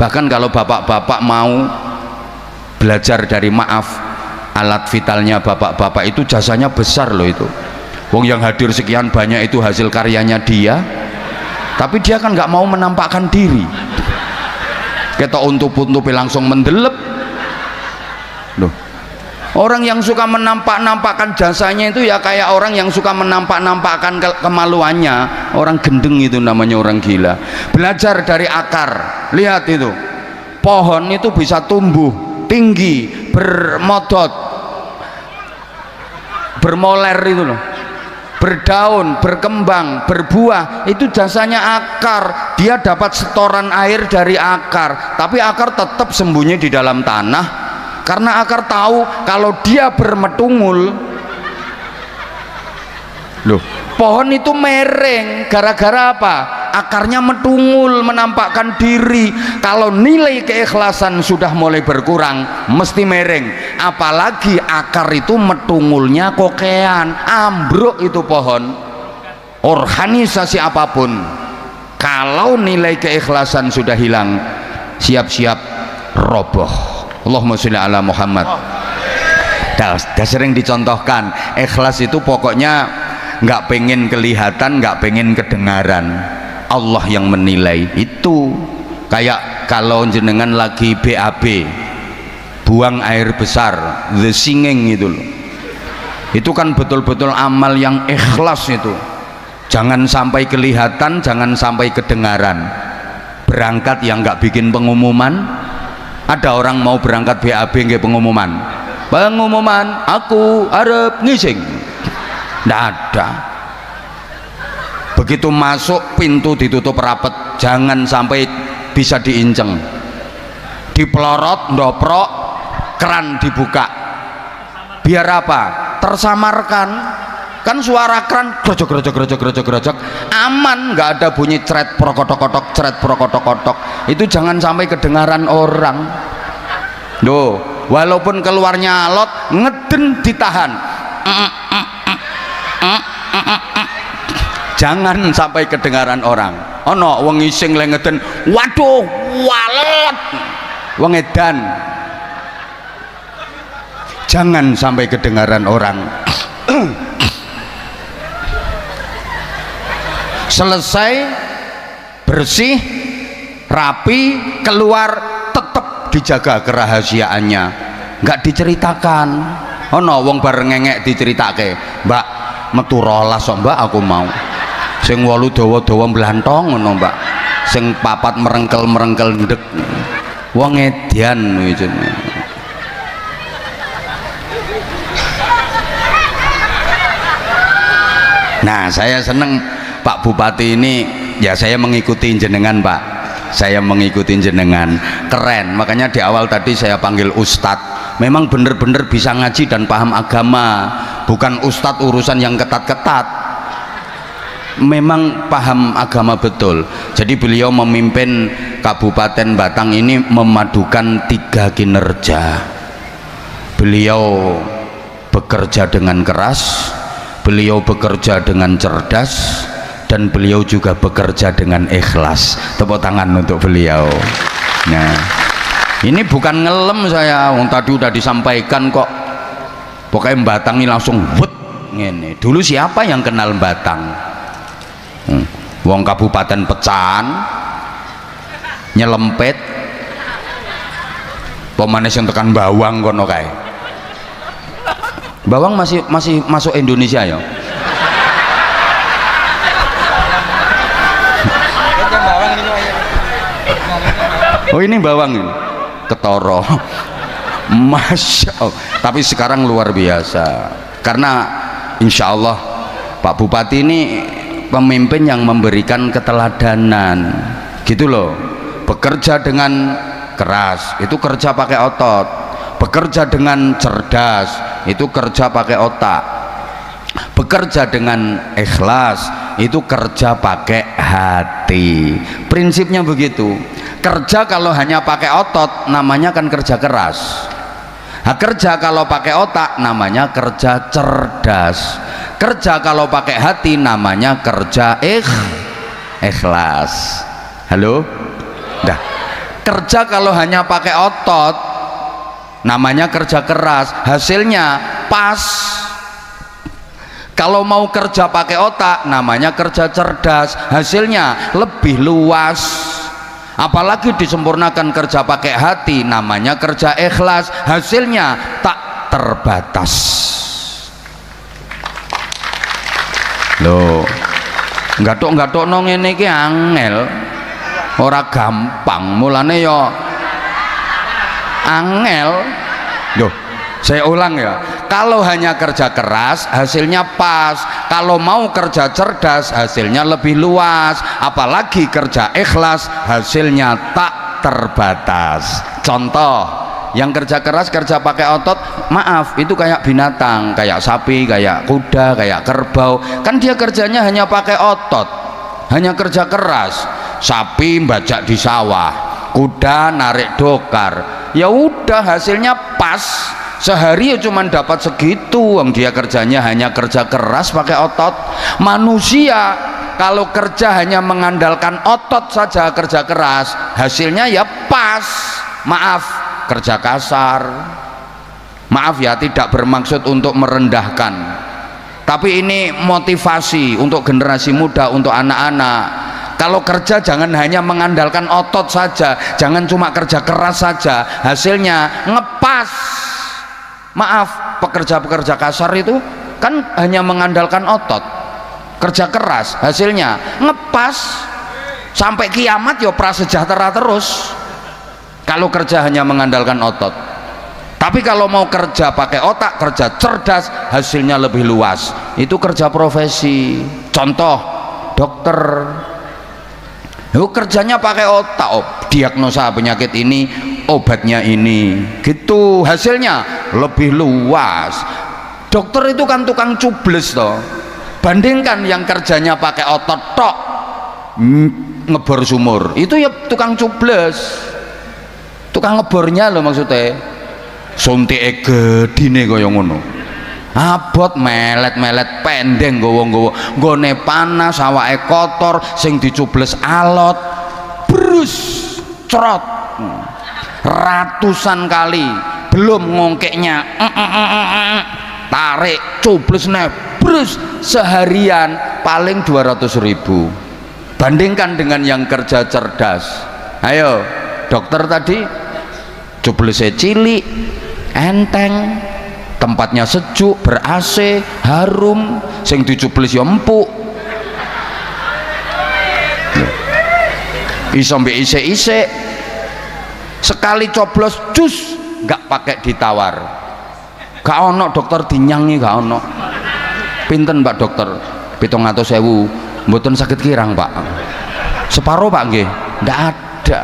Bahkan kalau bapak-bapak mau belajar dari maaf, alat vitalnya bapak-bapak itu jasanya besar loh itu. Wong yang hadir sekian banyak itu hasil karyanya dia. tapi dia kan nggak mau menampakkan diri. Kita untup-untupi langsung mendelep loh. Orang yang suka menampak-nampakkan jasanya itu ya kayak orang yang suka menampak-nampakkan kemaluannya. Orang gendeng itu namanya orang gila. Belajar dari akar. Lihat itu, pohon itu bisa tumbuh tinggi, bermodot, bermoler itu loh, berdaun, berkembang, berbuah. Itu jasanya akar. Dia dapat setoran air dari akar, tapi akar tetap sembunyi di dalam tanah. Karena akar tahu kalau dia bermetungul loh, pohon itu mereng gara-gara apa? Akarnya metungul, menampakkan diri. Kalau nilai keikhlasan sudah mulai berkurang mesti mereng, apalagi akar itu metungulnya kokean, ambruk itu pohon. Organisasi apapun kalau nilai keikhlasan sudah hilang siap-siap roboh. Allahumma sholli ala Muhammad. Dah sering dicontohkan, ikhlas itu pokoknya nggak pengen kelihatan, nggak pengen kedengaran. Allah yang menilai. Itu kayak kalau jenengan lagi BAB, buang air besar, the singing itu loh. Itu kan betul-betul amal yang ikhlas itu. Jangan sampai kelihatan, jangan sampai kedengaran. Berangkat yang nggak bikin pengumuman. Ada orang mau berangkat BAB nggak pengumuman, aku arep ngising, nggak ada. Begitu masuk pintu ditutup rapet, jangan sampai bisa diinceng, dipelorot, ndoprok, keran dibuka. Biar apa? Tersamarkan. Kan suara keran grojok, aman, nggak ada bunyi ceret prokotok-kotok, ceret prokotok-kotok. Itu jangan sampai kedengaran orang. Loh, walaupun keluarnya alot, ngeden ditahan. Jangan sampai kedengaran orang. Ono wong ngising le ngeden, waduh, walet. Wong edan. Jangan sampai kedengaran orang. Selesai, bersih, rapi, keluar, tetap dijaga kerahasiaannya, nggak diceritakan. Ono wong bareng ngengek diceritake, mbak metu rolas kok mbak, aku mau sing 8 dawa-dawa mblantong ngono mbak, sing 4 merengkel-merengkel ndek. Wong edian iki. Nah, saya seneng Pak Bupati ini, ya saya mengikuti jenengan Pak, saya mengikuti jenengan, keren. Makanya di awal tadi saya panggil Ustadz. Memang bener-bener bisa ngaji dan paham agama, bukan Ustadz urusan yang ketat-ketat, memang paham agama betul. Jadi beliau memimpin Kabupaten Batang ini memadukan 3 kinerja. Beliau bekerja dengan keras, beliau bekerja dengan cerdas, dan beliau juga bekerja dengan ikhlas. Tepuk tangan untuk beliau. Nah, ini bukan ngelem saya, wong tadi udah disampaikan kok. Pokoknya Batang ini langsung wut ngene. Dulu siapa yang kenal Batang? Wong Kabupaten Pecahan, nyelempet, pemanis yang tekan Bawang kono kae. Bawang masih masuk Indonesia ya? Oh ini Bawang ini, Ketoro. Masya Allah. Tapi sekarang luar biasa, karena insya Allah Pak Bupati ini pemimpin yang memberikan keteladanan gitu loh. Bekerja dengan keras itu kerja pakai otot, bekerja dengan cerdas itu kerja pakai otak, bekerja dengan ikhlas itu kerja pakai hati. Prinsipnya begitu. Kerja kalau hanya pakai otot namanya kan kerja keras. Kerja kalau pakai otak namanya kerja cerdas. Kerja kalau pakai hati namanya kerja ikhlas. Halo? Dah. Kerja kalau hanya pakai otot namanya kerja keras, hasilnya pas. Kalau mau kerja pakai otak namanya kerja cerdas, hasilnya lebih luas. Apalagi disempurnakan kerja pakai hati namanya kerja ikhlas, hasilnya tak terbatas. Loh, gathuk-gathuk nang ngene iki angel, ora gampang, mulane yo angel. Loh, saya ulang ya, kalau hanya kerja keras hasilnya pas, kalau mau kerja cerdas hasilnya lebih luas, apalagi kerja ikhlas hasilnya tak terbatas. Contoh, yang kerja keras kerja pakai otot, maaf, itu kayak binatang, kayak sapi, kayak kuda, kayak kerbau, kan dia kerjanya hanya pakai otot, hanya kerja keras. Sapi bajak di sawah, kuda narik dokar, ya udah hasilnya pas. Sehari ya cuman dapat segitu, wong dia kerjanya hanya kerja keras pakai otot. Manusia kalau kerja hanya mengandalkan otot saja, kerja keras, hasilnya ya pas. Maaf, kerja kasar. Maaf ya, tidak bermaksud untuk merendahkan, tapi ini motivasi untuk generasi muda, untuk anak-anak. Kalau kerja jangan hanya mengandalkan otot saja, jangan cuma kerja keras saja, hasilnya ngepas. Maaf, pekerja-pekerja kasar itu kan hanya mengandalkan otot, kerja keras, hasilnya ngepas sampai kiamat ya prasejahtera terus kalau kerja hanya mengandalkan otot. Tapi kalau mau kerja pakai otak, kerja cerdas, hasilnya lebih luas. Itu kerja profesi. Contoh, dokter, kerjanya pakai otak, diagnosa penyakit ini, obatnya ini, gitu, hasilnya lebih luas. Dokter itu kan tukang cubles toh, bandingkan yang kerjanya pakai otot tok, ngebor sumur, itu ya tukang cubles, tukang ngebornya loh maksudnya. Suntike gedine kaya ngono, abot melet-melet pendeng, gowo-gowo, nggone panas, awake kotor, sing dicubles alot, brus, cerot, ratusan kali, belum ngongkeknya, tarik, cubles, brus, seharian paling 200.000. Bandingkan dengan yang kerja cerdas. Ayo, dokter tadi cublesnya cilik, enteng, tempatnya sejuk, ber AC, harum, sing dicubles ya empuk, iso mbek isik-isik, sekali coblos jus nggak pakai ditawar. Gak ono dokter dinyangi, gak ono. Pinten Pak dokter? 700.000. Mboten sakit kirang Pak. Separuh Pak nggih? Ndak ada.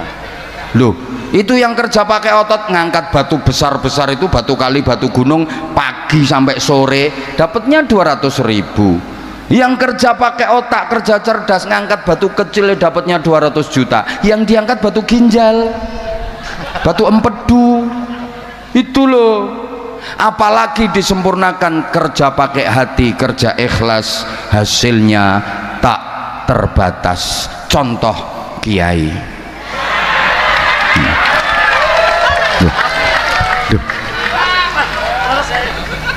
Loh, itu yang kerja pakai otot, ngangkat batu besar-besar itu, batu kali, batu gunung, pagi sampai sore dapatnya 200.000. Yang kerja pakai otak, kerja cerdas, ngangkat batu kecil dapatnya 200 juta. Yang diangkat batu ginjal, batu empedu, itu loh. Apalagi disempurnakan kerja pakai hati, kerja ikhlas, hasilnya tak terbatas. Contoh kiai,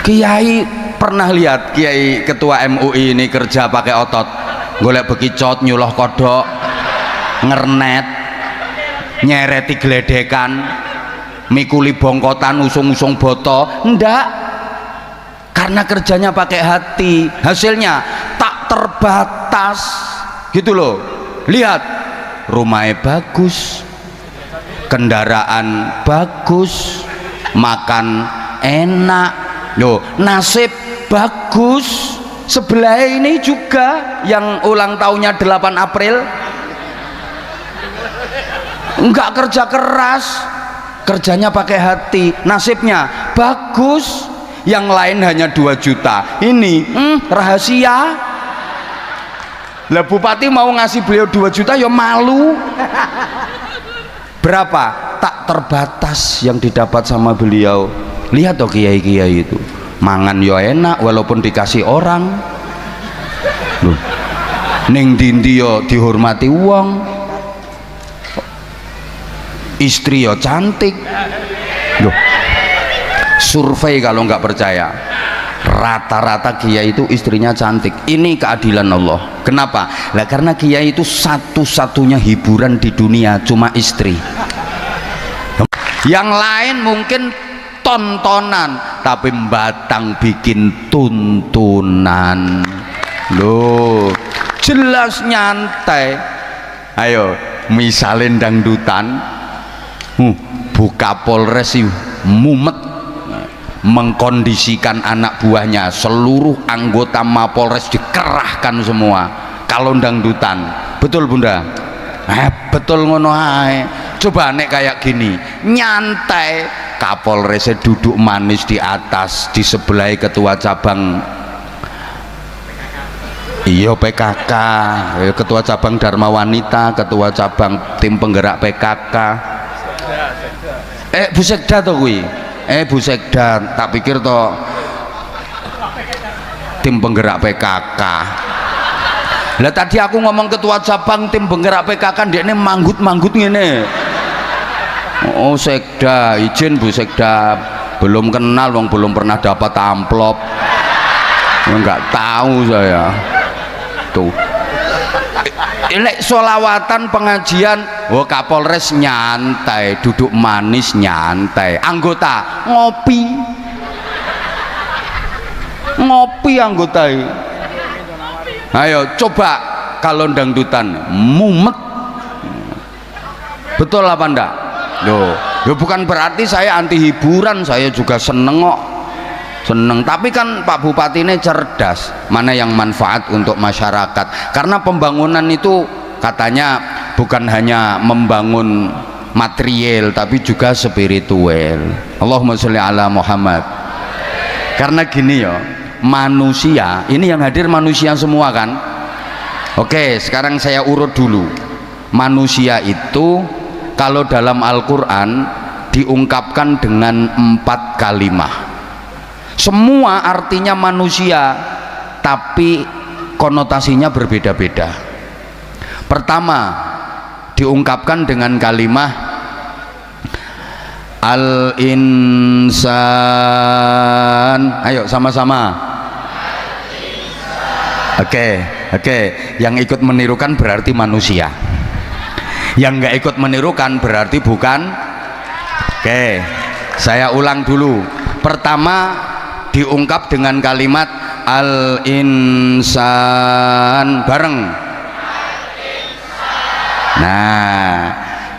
kiai pernah lihat kiai ketua MUI ini kerja pakai otot, golek bekicot, nyuloh kodok, ngernet, nyereti geledekan, mikuli bongkotan, usung-usung boto, ndak, karena kerjanya pakai hati, hasilnya tak terbatas, gitu loh. Lihat, rumahnya bagus, kendaraan bagus, makan enak, loh, nasib bagus. Sebelah ini juga yang ulang tahunnya 8 April enggak kerja keras, kerjanya pakai hati, nasibnya bagus. Yang lain hanya 2 juta, ini rahasia. Lah bupati mau ngasih beliau 2 juta ya malu. Berapa? Tak terbatas yang didapat sama beliau. Lihat toh kiai-kiai itu, mangan ya enak walaupun dikasih orang. Loh, ning dindi yo dihormati wong, istri yo cantik. Loh, survei kalau nggak percaya, Rata-rata kiai itu istrinya cantik. Ini keadilan Allah. Kenapa? Lah karena kiai itu satu-satunya hiburan di dunia cuma istri. Yang lain mungkin tontonan, tapi Batang bikin tuntunan. Loh, jelas nyantai. Ayo, misalin dangdutan, buka Polres mumet mengkondisikan anak buahnya, seluruh anggota Mapolres dikerahkan semua kalau dangdutan. Betul Bunda? Betul ngono ae. Coba nek kayak gini nyantai, Kapolresnya duduk manis di atas, di sebelah ketua cabang iya PKK, ketua cabang Dharma Wanita, ketua cabang tim penggerak PKK, Bu Sekda to kuwi. Bu Sekda, tak pikir toh tim penggerak PKK. Lah tadi aku ngomong ketua cabang tim penggerak PKK, dia ini manggut-manggut ngene. Oh Sekda, izin Bu Sekda, belum kenal wong, belum pernah dapat amplop. Enggak tahu saya. Tuh. Lek solawatan pengajian, Kapolres nyantai, duduk manis nyantai, anggota ngopi anggota. Ayo coba kalau dangdutan mumet, betul apa ndak? Loh, bukan berarti saya anti hiburan, saya juga seneng kok. Seneng, tapi kan Pak Bupati ini cerdas, mana yang manfaat untuk masyarakat, karena pembangunan itu katanya bukan hanya membangun material tapi juga spiritual. Allahumma sholli ala Muhammad. Karena gini ya, manusia ini yang hadir manusia semua kan. Oke, sekarang saya urut dulu. Manusia itu kalau dalam Al-Quran diungkapkan dengan 4 kalimat. Semua artinya manusia, tapi konotasinya berbeda-beda. Pertama diungkapkan dengan kalimat al-insan. Ayo sama-sama. Oke, yang ikut menirukan berarti manusia, yang nggak ikut menirukan berarti bukan. Oke, saya ulang dulu. Pertama diungkap dengan kalimat al-insan, bareng. Nah,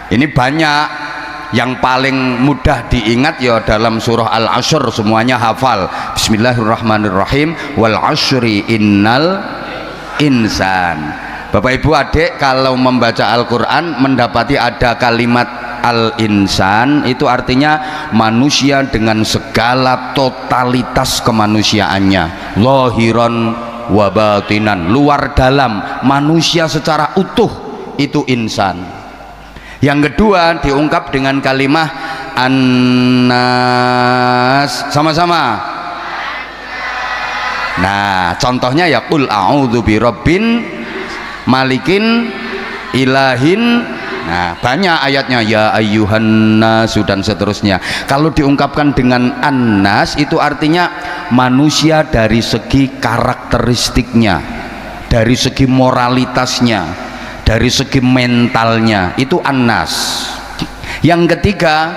ini banyak. Yang paling mudah diingat ya dalam surah Al-Ashr, semuanya hafal. Bismillahirrahmanirrahim. Wal ashri innal insan. Bapak Ibu adik, kalau membaca Al-Quran mendapati ada kalimat al-insan, itu artinya manusia dengan segala totalitas kemanusiaannya, lahiran wa batinan, luar dalam, manusia secara utuh, itu insan. Yang kedua diungkap dengan kalimat annas, sama-sama. Nah, contohnya ya qul a'udzu birabbin malikin ilahin. Nah, banyak ayatnya, ya ayyuhan nas dan seterusnya. Kalau diungkapkan dengan annas itu artinya manusia dari segi karakteristiknya, dari segi moralitasnya, dari segi mentalnya, itu annas. Yang ketiga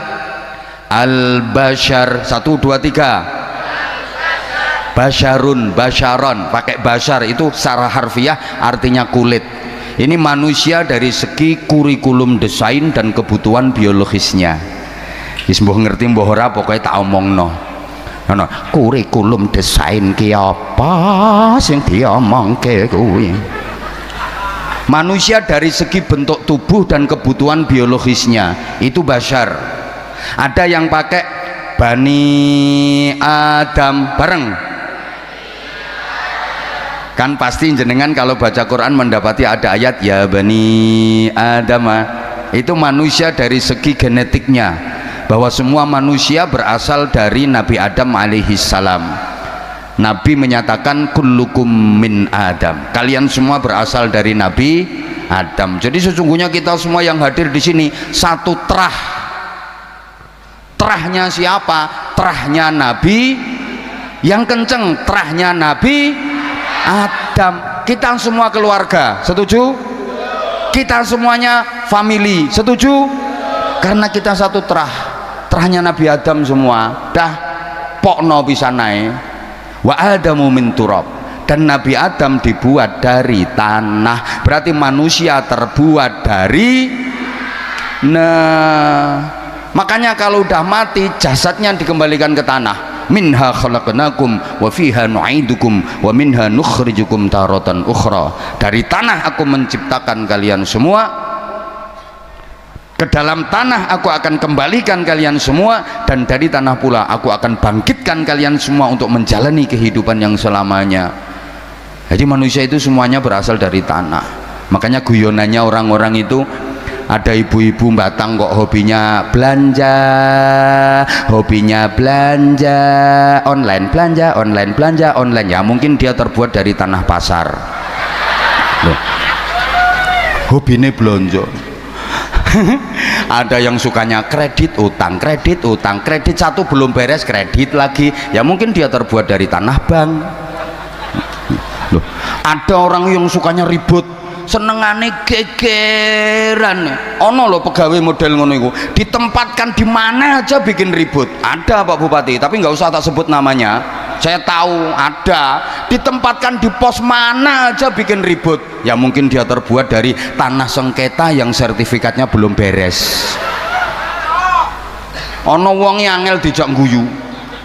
al-bashar, 1 2 3. Basyarun, basyaron, pakai basyar itu secara harfiah artinya kulit. Ini manusia dari segi kurikulum desain dan kebutuhan biologisnya. Wis mbuh ngerti mbuh ora, pokoknya tak omongno. Ono kurikulum desain ki apa sing diomongke kuwi. Manusia dari segi bentuk tubuh dan kebutuhan biologisnya itu basyar. Ada yang pakai Bani Adam, bareng. Kan pasti jenengan kalau baca Quran mendapati ada ayat ya Bani Adam. Itu manusia dari segi genetiknya, bahwa semua manusia berasal dari Nabi Adam alaihissalam. Nabi menyatakan kullukum min Adam, kalian semua berasal dari Nabi Adam. Jadi sesungguhnya kita semua yang hadir di sini satu terah. Terahnya siapa? Terahnya Nabi yang kenceng terahnya Nabi Adam. Kita semua keluarga, setuju? Kita semuanya family, setuju? Karena kita satu terahnya Nabi Adam semua. Dah pokno bisa naik. Wa adamu min turab, dan Nabi Adam dibuat dari tanah. Berarti manusia terbuat dari makanya kalau udah mati jasadnya dikembalikan ke tanah. Minha khalaqnakum wa fiha nu'idukum wa minha nukhrijukum taratan ukhra. Dari tanah aku menciptakan kalian semua, ke dalam tanah aku akan kembalikan kalian semua, dan dari tanah pula aku akan bangkitkan kalian semua untuk menjalani kehidupan yang selamanya. Jadi manusia itu semuanya berasal dari tanah. Makanya guyonannya orang-orang itu, ada ibu-ibu Batang kok hobinya belanja online, belanja online. Ya mungkin dia terbuat dari tanah pasar loh, hobinya belanja. Ada yang sukanya kredit utang, kredit satu belum beres kredit lagi. Ya mungkin dia terbuat dari tanah bank loh. Ada orang yang sukanya ribut, senengane gegeran. Ono loh pegawai model ngono iku, ditempatkan di mana aja bikin ribut. Ada Pak Bupati, tapi nggak usah tak sebut namanya, saya tahu ada. Ditempatkan di pos mana aja bikin ribut. Ya mungkin dia terbuat dari tanah sengketa yang sertifikatnya belum beres. Ono wong angel dijak guyu,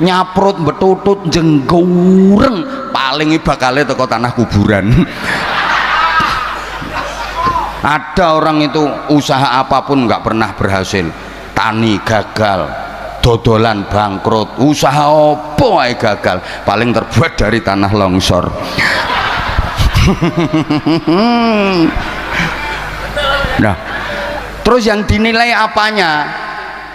nyaprut betutut jenggureng, paling bakale teko tanah kuburan. Ada orang itu usaha apapun nggak pernah berhasil, tani gagal, dodolan bangkrut, usaha opo ae gagal, paling terbuat dari tanah longsor. Nah, terus yang dinilai apanya?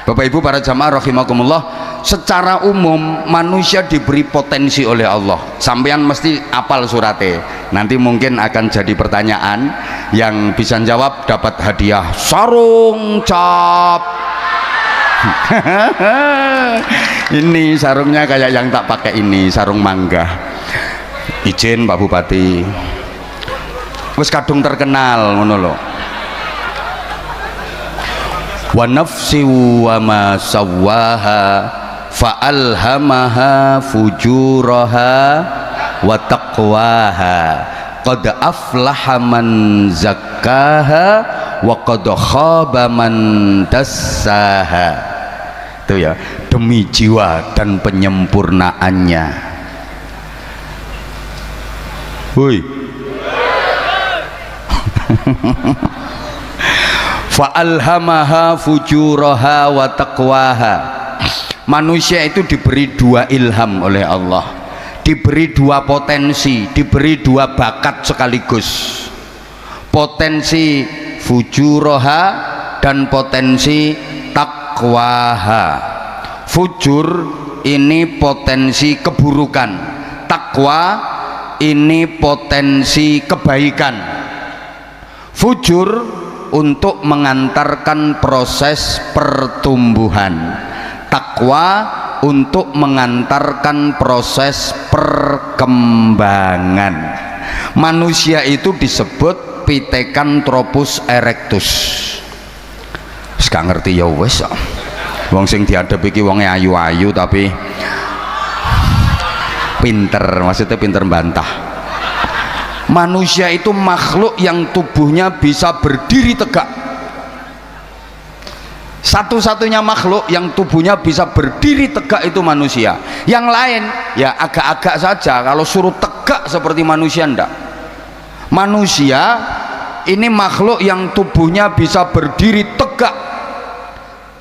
Bapak Ibu para jamaah rahimakumullah, secara umum manusia diberi potensi oleh Allah. Sampean mesti apal surate. Nanti mungkin akan jadi pertanyaan, yang bisa jawab dapat hadiah sarung cap. Ini sarungnya kayak yang tak pakai ini, sarung mangga. Izin Pak Bupati, wis kadung terkenal ngono lho. Wa nafsi wa ma sawwaha fa'alhamaha fujuraha wa taqwaha qad aflaha man zakkaha wa qad khaba man dassaha. Itu ya, demi jiwa dan penyempurnaannya. Woi. Fa'alhamaha fujuraha wa taqwaha. Manusia itu diberi dua ilham oleh Allah, diberi dua potensi, diberi dua bakat sekaligus, potensi fujuraha dan potensi taqwaha. Fujur ini potensi keburukan, takwa ini potensi kebaikan. Fujur untuk mengantarkan proses pertumbuhan, takwa untuk mengantarkan proses perkembangan. Manusia itu disebut Pithecanthropus erectus. Gak ngerti ya wes, wong sing diadep iki wonge ayu-ayu tapi pinter, maksudnya pinter bantah. Manusia itu makhluk yang tubuhnya bisa berdiri tegak. Satu-satunya makhluk yang tubuhnya bisa berdiri tegak itu manusia. Yang lain ya agak-agak saja, kalau suruh tegak seperti manusia ndak. Manusia ini makhluk yang tubuhnya bisa berdiri tegak,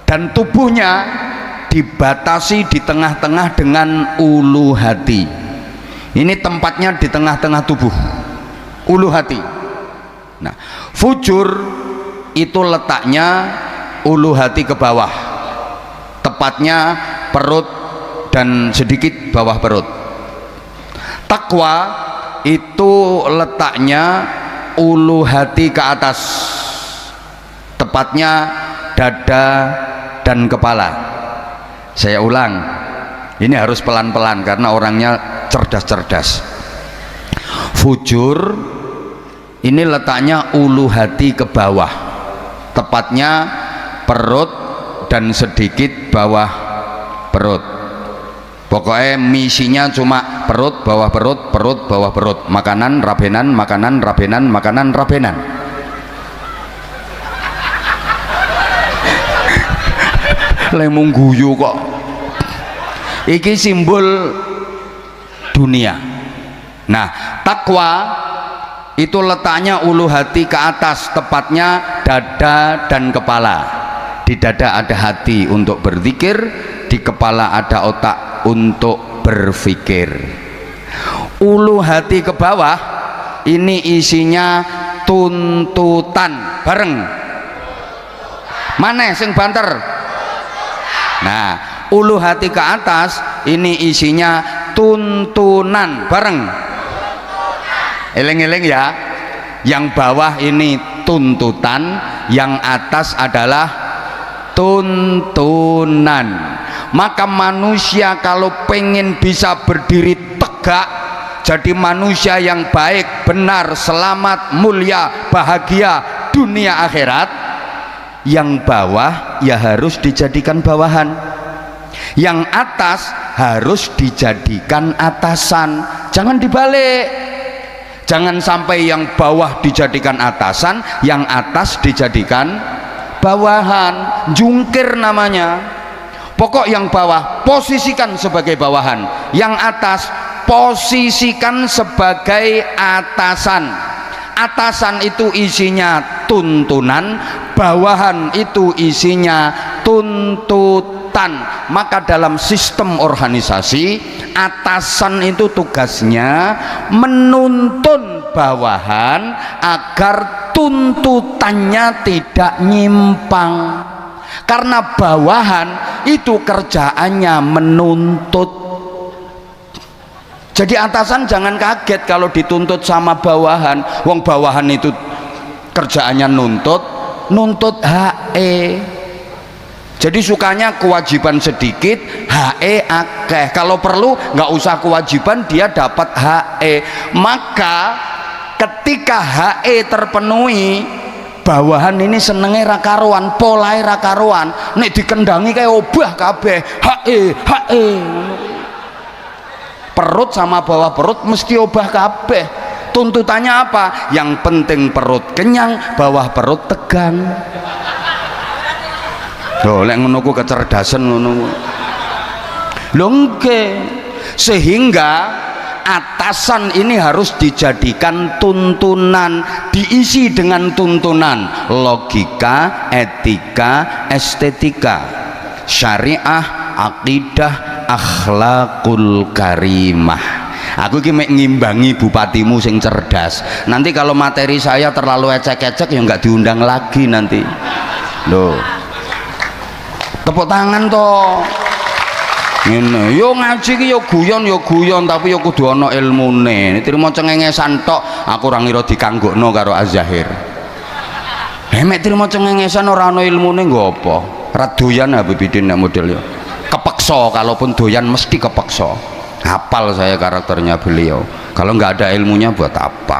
dan tubuhnya dibatasi di tengah-tengah dengan ulu hati. Ini tempatnya di tengah-tengah tubuh, ulu hati. Nah, fujur itu letaknya ulu hati ke bawah, tepatnya perut dan sedikit bawah perut. Takwa itu letaknya ulu hati ke atas, tepatnya dada dan kepala. Saya ulang, Ini harus pelan-pelan karena orangnya cerdas-cerdas. Fujur ini letaknya ulu hati ke bawah, tepatnya perut dan sedikit bawah perut. Pokoknya misinya cuma perut bawah perut, perut bawah perut, makanan rabenan, makanan rabenan, makanan rabenan. Lemung guyu kok. Iki simbol dunia. Nah, takwa itu letaknya ulu hati ke atas, tepatnya dada dan kepala. Di dada ada hati untuk berzikir, di kepala ada otak untuk berpikir. Ulu hati ke bawah ini isinya tuntutan. Bareng. Mana sing banter? Nah, ulu hati ke atas ini isinya tuntunan. Bareng. Eleng-eleng ya. Yang bawah ini tuntutan, yang atas adalah tuntunan. Maka manusia kalau pengen bisa berdiri tegak, jadi manusia yang baik, benar, selamat, mulia, bahagia dunia akhirat, yang bawah ya harus dijadikan bawahan, yang atas harus dijadikan atasan. Jangan dibalik. Jangan sampai yang bawah dijadikan atasan, yang atas dijadikan bawahan. Jungkir namanya. Pokok yang bawah posisikan sebagai bawahan, yang atas posisikan sebagai atasan. Atasan itu isinya tuntunan, bawahan itu isinya tuntutan. Maka dalam sistem organisasi, atasan itu tugasnya menuntun bawahan agar tuntutannya tidak nyimpang. Karena bawahan itu kerjaannya menuntut. Jadi atasan jangan kaget kalau dituntut sama bawahan. Wong bawahan itu kerjaannya nuntut HE. Jadi sukanya kewajiban sedikit, HE akeh. Kalau perlu nggak usah kewajiban, dia dapat HE. Maka ketika HE terpenuhi, bawahan ini senenge ra karuan, polahe ra karuan. Nek dikendangi kayak obah kabeh, HE. Perut sama bawah perut mesti obah kabeh. Tuntutannya apa? Yang penting perut kenyang, bawah perut tegang. Loh, lek ngono ku kecerdasan ngono. Lho nggih. Sehingga atasan ini harus dijadikan tuntunan, diisi dengan tuntunan logika, etika, estetika, syariah, akidah, akhlakul karimah. Aku iki mek ngimbangi bupatimu sing cerdas. Nanti kalau materi saya terlalu ecek-ecek ya nggak diundang lagi nanti. Loh. Tepuk tangan toh. Ngene, yo ngaji ki yo guyon tapi yo kudu ana ilmune. Trimo cengengesan tok, aku ora ngira dikanggokno karo Az-Zahir. Mek trimo cengengesan ora ana ilmune nggo apa? Ra doyan Habibidin nek model yo. Kepeksa, kalaupun doyan mesti kepeksa. Hafal saya karakternya beliau. Kalau nggak ada ilmunya buat apa?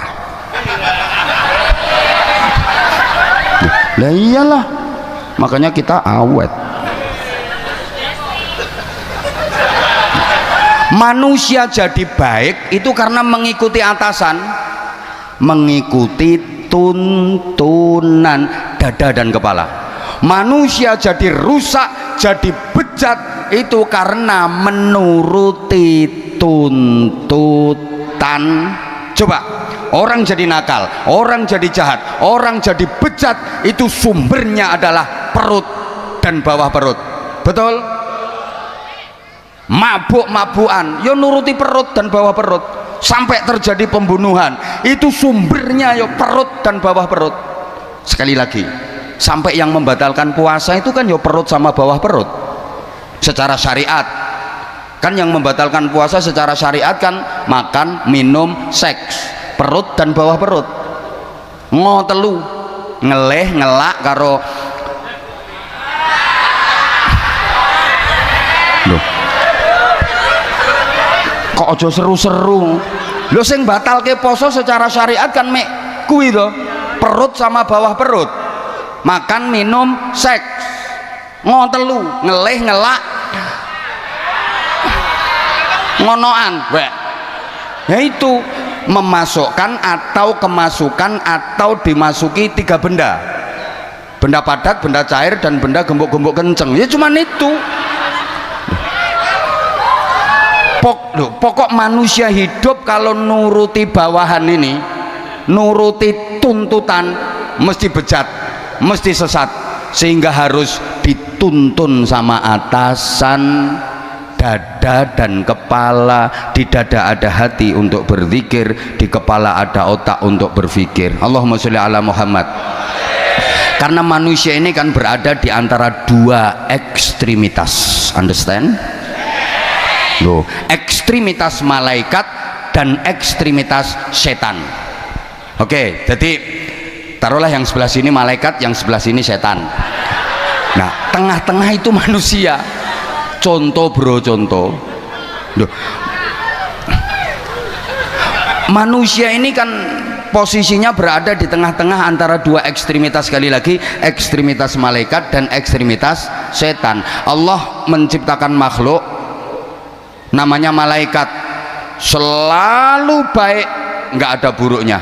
Lah iyalah. Makanya kita awet. Manusia jadi baik itu karena mengikuti atasan, mengikuti tuntunan dada dan kepala. Manusia jadi rusak, jadi bejat itu karena menuruti tuntutan. Coba, orang jadi nakal, orang jadi jahat, orang jadi bejat, itu sumbernya adalah perut dan bawah perut. Betul? Mabuk-mabukan yo nuruti perut dan bawah perut, sampai terjadi pembunuhan, itu sumbernya yo perut dan bawah perut. Sekali lagi, sampai yang membatalkan puasa itu kan yo perut sama bawah perut secara syariat. Kan yang membatalkan puasa secara syariat kan makan, minum, seks, perut dan bawah perut. Ngotelu ngeleh ngelak karo loh. kok aja seru-seru. Lho sing batalke poso secara syariat kan mek kuwi to, perut sama bawah perut, makan minum seks ngotelu ngelih ngelak ngonoan wek. Ya itu memasukkan atau kemasukan atau dimasuki 3 benda, benda padat, benda cair, dan benda gembok-gembok kenceng. Ya cuman itu. Pokok manusia hidup kalau nuruti bawahan ini, nuruti tuntutan, mesti bejat, mesti sesat, sehingga harus dituntun sama atasan. Dada dan kepala, di dada ada hati untuk berzikir, di kepala ada otak untuk berpikir. Allahumma sholli ala Muhammad. Karena manusia ini kan berada di antara 2 ekstremitas, understand? Loh, ekstremitas malaikat dan ekstremitas setan. Oke, jadi taruhlah yang sebelah sini malaikat, yang sebelah sini setan. Nah, tengah-tengah itu manusia. Contoh bro, contoh. Loh, manusia ini kan posisinya berada di tengah-tengah antara 2 ekstremitas, sekali lagi ekstremitas malaikat dan ekstremitas setan. Allah menciptakan makhluk namanya malaikat, selalu baik, nggak ada buruknya.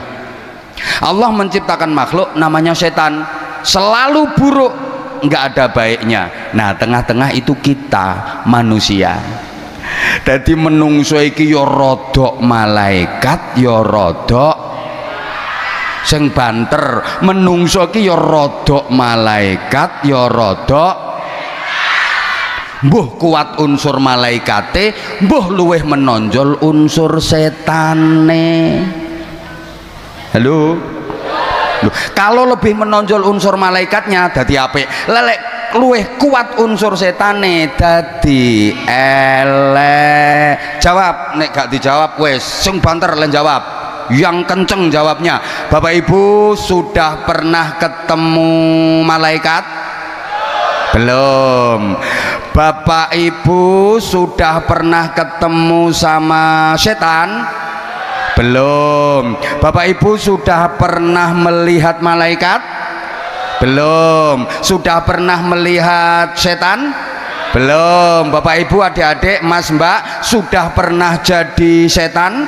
Allah menciptakan makhluk namanya setan, selalu buruk, nggak ada baiknya. Nah, tengah-tengah itu kita manusia. Jadi menungso iki ya rodok malaikat, ya rodok sing banter. Menungso iki ya rodok malaikat, ya rodok mbuh kuat unsur malaikate, mbuh luweh menonjol unsur setane. Halo. Loh, kalau lebih menonjol unsur malaikatnya dadi apik, lelek luweh kuat unsur setane dadi elek. Jawab, nek gak dijawab wes sing banter len jawab, yang kenceng jawabnya. Bapak Ibu sudah pernah ketemu malaikat? Belum. Bapak Ibu sudah pernah ketemu sama setan? Belum. Bapak Ibu sudah pernah melihat malaikat? Belum. Sudah pernah melihat setan? Belum. Bapak Ibu, adik-adik, Mas Mbak, sudah pernah jadi setan?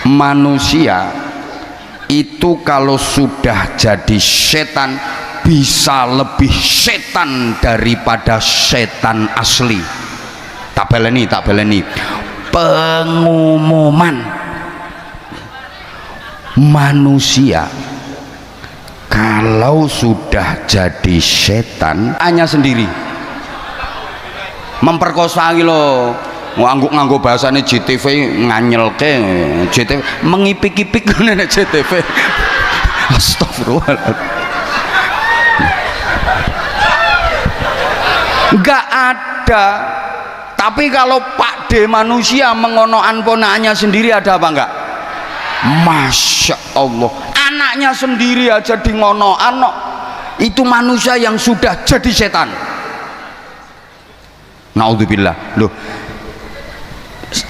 Manusia itu kalau sudah jadi setan bisa lebih setan daripada setan asli. Tak beleni pengumuman manusia kalau sudah jadi setan hanya sendiri memperkosa lo, nganggo bahasane JTV nganyelke, JTV mengipik-ipik ngene JTV. Astagfirullah. Enggak ada. Tapi kalau Pak D manusia mengonoan ponaannya sendiri, ada apa enggak? Masya Allah, anaknya sendiri aja di ngonoan, itu manusia yang sudah jadi setan. Naudzubillah. Loh,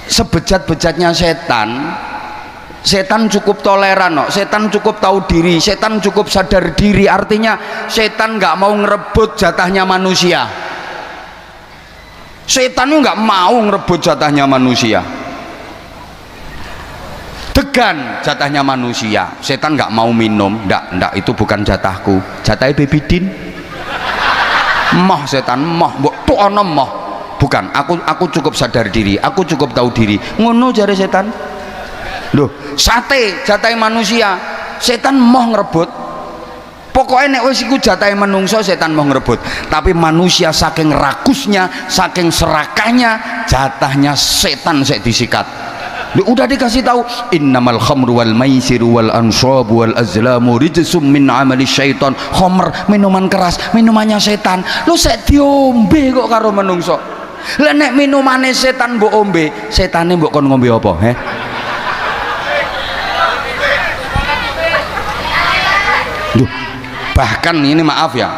sebejat-bejatnya setan, setan cukup toleran, setan cukup tahu diri, setan cukup sadar diri. Artinya setan nggak mau ngerebut jatahnya manusia. Setan itu nggak mau ngerebut jatahnya manusia. Degan jatahnya manusia. Setan nggak mau minum, ndak itu bukan jatahku, jatahnya Bebidin. Moh setan, moh, mbok tuh ono moh. Bukan, aku cukup sadar diri, aku cukup tahu diri. Ngono jare setan. Loh, sate jatahnya manusia, setan moh ngerebut. Pokoknya nek wis iku jatahe menungso, setan mau ngerebut. Tapi manusia saking rakusnya, saking serakahnya, jatahnya setan sek disikat. Udah dikasih tahu, innamal khamru wal maisiru wal anshabu wal azlamu rijsum min amali syaitan. Khamr, minuman keras, minumannya setan. Lu sek diombe kok karo menungso. Lah nek minumane setan mbok ombe, setane mbok kon ngombe apa, he? Duh. Bahkan ini maaf ya,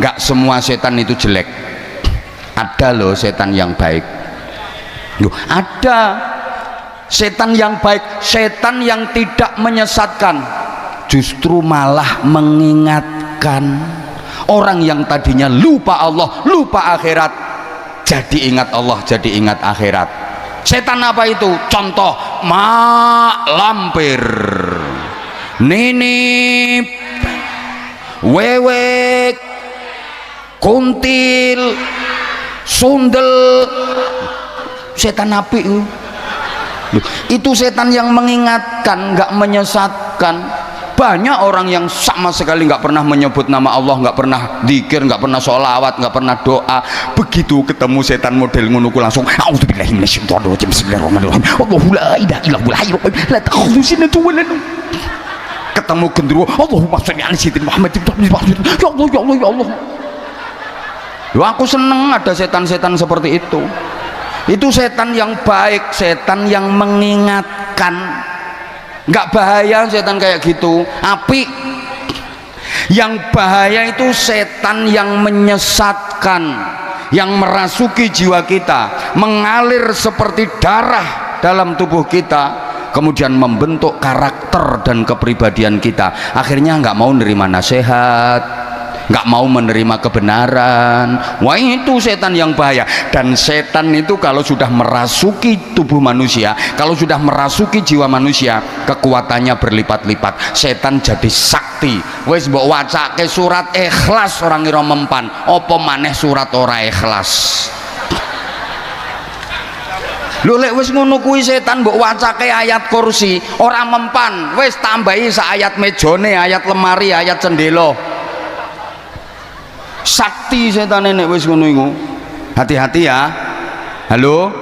nggak semua setan itu jelek. Ada loh setan yang baik. Loh, ada setan yang baik, setan yang tidak menyesatkan, justru malah mengingatkan. Orang yang tadinya lupa Allah, lupa akhirat, jadi ingat Allah, jadi ingat akhirat. Setan apa itu? Contoh, mak lampir, ninip, wewek, kuntil, sundel. Setan api itu setan yang mengingatkan, nggak menyesatkan. Banyak orang yang sama sekali nggak pernah menyebut nama Allah, nggak pernah dzikir, nggak pernah sholawat, nggak pernah doa. Begitu ketemu setan model ngono ku langsung a'udzubillahi minasyaitonirrajim, bismillahirrahmanirrahim, Allahu la ilaha illallah, la ta'khudhuhu sinatun wa la nawm. Ketemu gendruwo, Allahumma sholli ala sayyidina Muhammad, ya Allah ya Allah ya Allah. Loh, aku seneng ada setan-setan seperti itu. Itu setan yang baik, setan yang mengingatkan. Nggak bahaya setan kayak gitu, api. Yang bahaya itu setan yang menyesatkan, yang merasuki jiwa kita, mengalir seperti darah dalam tubuh kita, kemudian membentuk karakter dan kepribadian kita. Akhirnya nggak mau nerima nasihat, nggak mau menerima kebenaran. Wah, itu setan yang bahaya. Dan setan itu kalau sudah merasuki tubuh manusia, kalau sudah merasuki jiwa manusia, kekuatannya berlipat-lipat. Setan jadi sakti. Wes mbok wacake surat Ikhlas orang ngira mempan, apa maneh surat ora ikhlas. Lho, lek wis ngono kuwi setan mbok wacake ayat kursi ora mempan, wis tambahi sak ayat mejone, ayat lemari, ayat cendela. Sakti setan nek wis ngono iku. Hati-hati ya. Halo?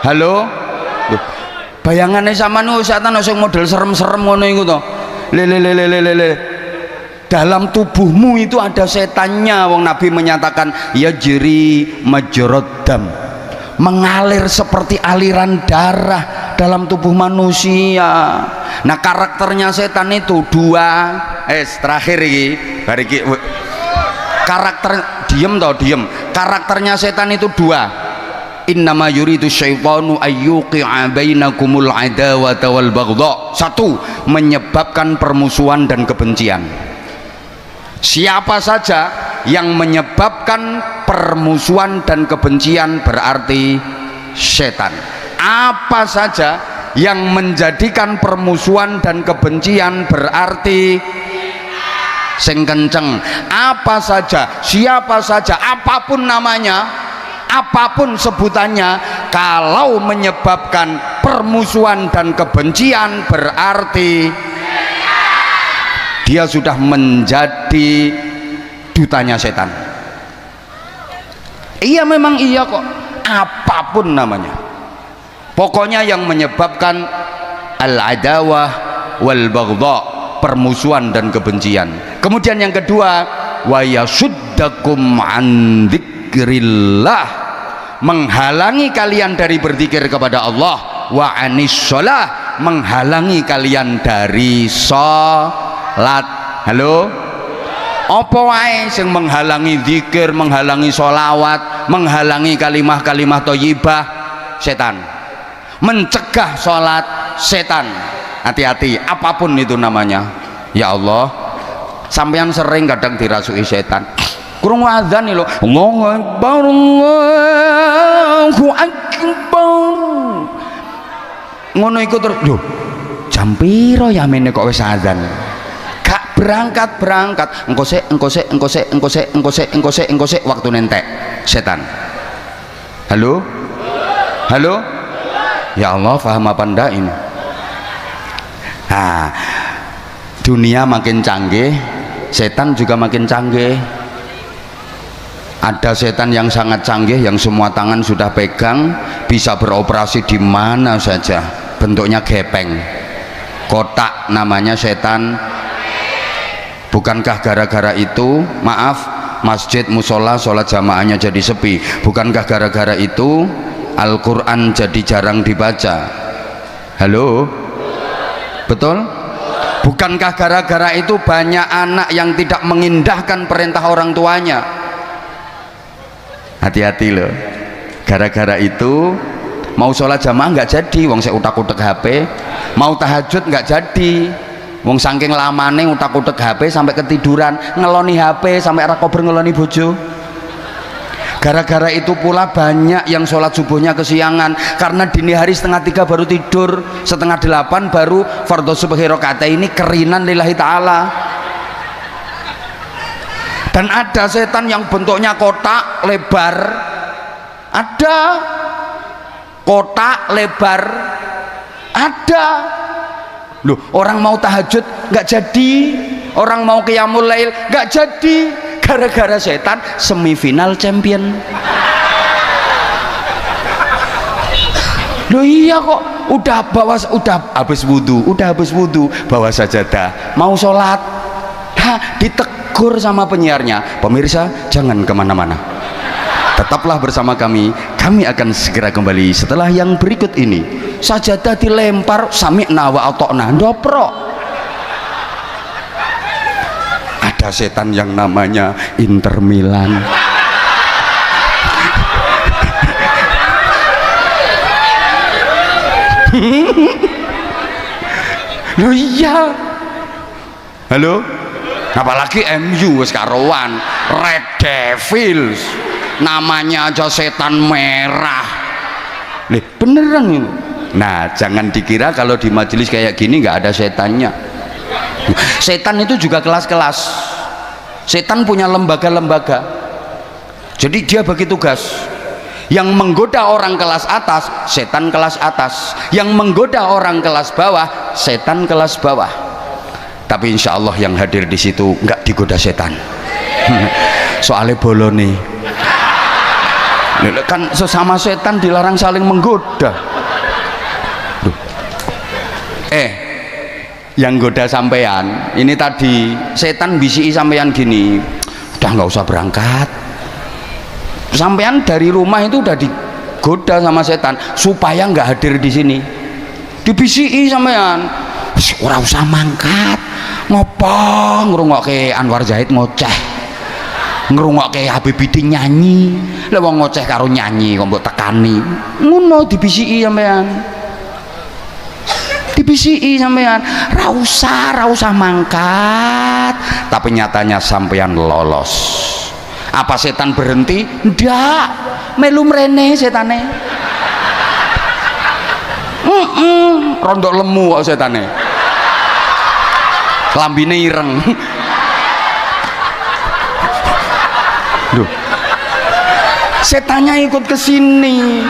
Halo? Duh, bayangane sampean setan sing model serem-serem ngono iku to. Le. Dalam tubuhmu itu ada setannya. Wong Nabi menyatakan yajri majrad dam, mengalir seperti aliran darah dalam tubuh manusia. Nah, karakternya setan itu dua. Terakhir iki, bar iki karakter diem. Karakternya setan itu dua. Innama yuridu syaitanu ayyuqi'a bainakumul adawata wal baghdha. Satu, menyebabkan permusuhan dan kebencian. Siapa saja yang menyebabkan permusuhan dan kebencian berarti setan. Apa saja yang menjadikan permusuhan dan kebencian berarti sing kenceng. Apa saja, siapa saja, apapun namanya, apapun sebutannya, kalau menyebabkan permusuhan dan kebencian berarti dia sudah menjadi dutanya setan. Iya, memang iya kok, apapun namanya, pokoknya yang menyebabkan al-adawah wal baghdha, permusuhan dan kebencian. Kemudian yang kedua, wa yasuddakum an dzikrillah, menghalangi kalian dari berzikir kepada Allah, wa anis shalah, menghalangi kalian dari salat. Halo? Apa wae sing menghalangi zikir, menghalangi sholawat, menghalangi kalimah-kalimah thayyibah, setan. Mencegah sholat, setan. Hati-hati, apapun itu namanya. Ya Allah, sampean sering kadang dirasuki setan. Kurang wazan lho, Allahu Akbar, Allahu Akbar. Ngono iku terus, lho, jam piro ya mene kok wis azan? Gak berangkat. Engko sik waktu nentek setan. Halo? Halo? Ya Allah, paham apa ndak ini? Nah, dunia makin canggih, setan juga makin canggih. Ada setan yang sangat canggih, yang semua tangan sudah pegang, bisa beroperasi di mana saja, bentuknya gepeng, kotak, namanya setan. Bukankah gara-gara itu, maaf, masjid, musola, sholat jamaahnya jadi sepi? Bukankah gara-gara itu Al-Quran jadi jarang dibaca? Halo? Betul? Bukankah gara-gara itu banyak anak yang tidak mengindahkan perintah orang tuanya? hati-hati loh. Gara-gara itu mau sholat jamaah nggak jadi, wong saya utak-utak HP. Mau tahajud nggak jadi, wong saking lamane utak-utak HP sampai ketiduran, ngeloni HP sampai ra kober ngeloni bojo. Gara-gara itu pula banyak yang sholat subuhnya kesiangan karena dini hari 7:30 baru tidur, 7:30 baru fardhu subhi rakaat ini kerinan lillahi ta'ala. Dan ada setan yang bentuknya kotak lebar, ada kotak lebar, ada loh. Orang mau tahajud nggak jadi, orang mau qiyamul lail nggak jadi, gara-gara setan semifinal champion. Loh iya kok, udah habis wudhu bawa sajadah mau sholat, ditegur sama penyiarnya, pemirsa jangan kemana-mana, tetaplah bersama kami akan segera kembali setelah yang berikut ini. Sajadah dilempar, sami'na wa ata'na, ndoprok. Ada setan yang namanya Inter Milan. Loh iya, halo, apalagi MU wis karuan, Red Devils, namanya aja setan merah. Lih, beneran ini. Nah, jangan dikira kalau di majelis kayak gini nggak ada setannya. Setan itu juga kelas-kelas. Setan punya lembaga-lembaga. Jadi dia bagi tugas. Yang menggoda orang kelas atas, setan kelas atas. Yang menggoda orang kelas bawah, setan kelas bawah. Tapi insya Allah yang hadir di situ nggak digoda setan. Soalnya bolone. Kan sesama setan dilarang saling menggoda. Yang goda sampean ini tadi, setan bisi sampean gini, udah nggak usah berangkat. Sampean dari rumah itu udah digoda sama setan supaya nggak hadir di sini. Dibisi sampean, ora usah mangkat, ngopo ngrungokke Anwar Zahid ngoceh, ngrungokke Habibie nyanyi, lha wong ngoceh karo nyanyi kok mbok tekani, ngono dibisi sampean. Dibisi sampean, ra usah mangkat, tapi nyatanya sampean lolos. Apa setan berhenti? Ndak, melu mrene setane. Rondok lemu kok setane, lambine ireng. Duh, setannya ikut ke sini.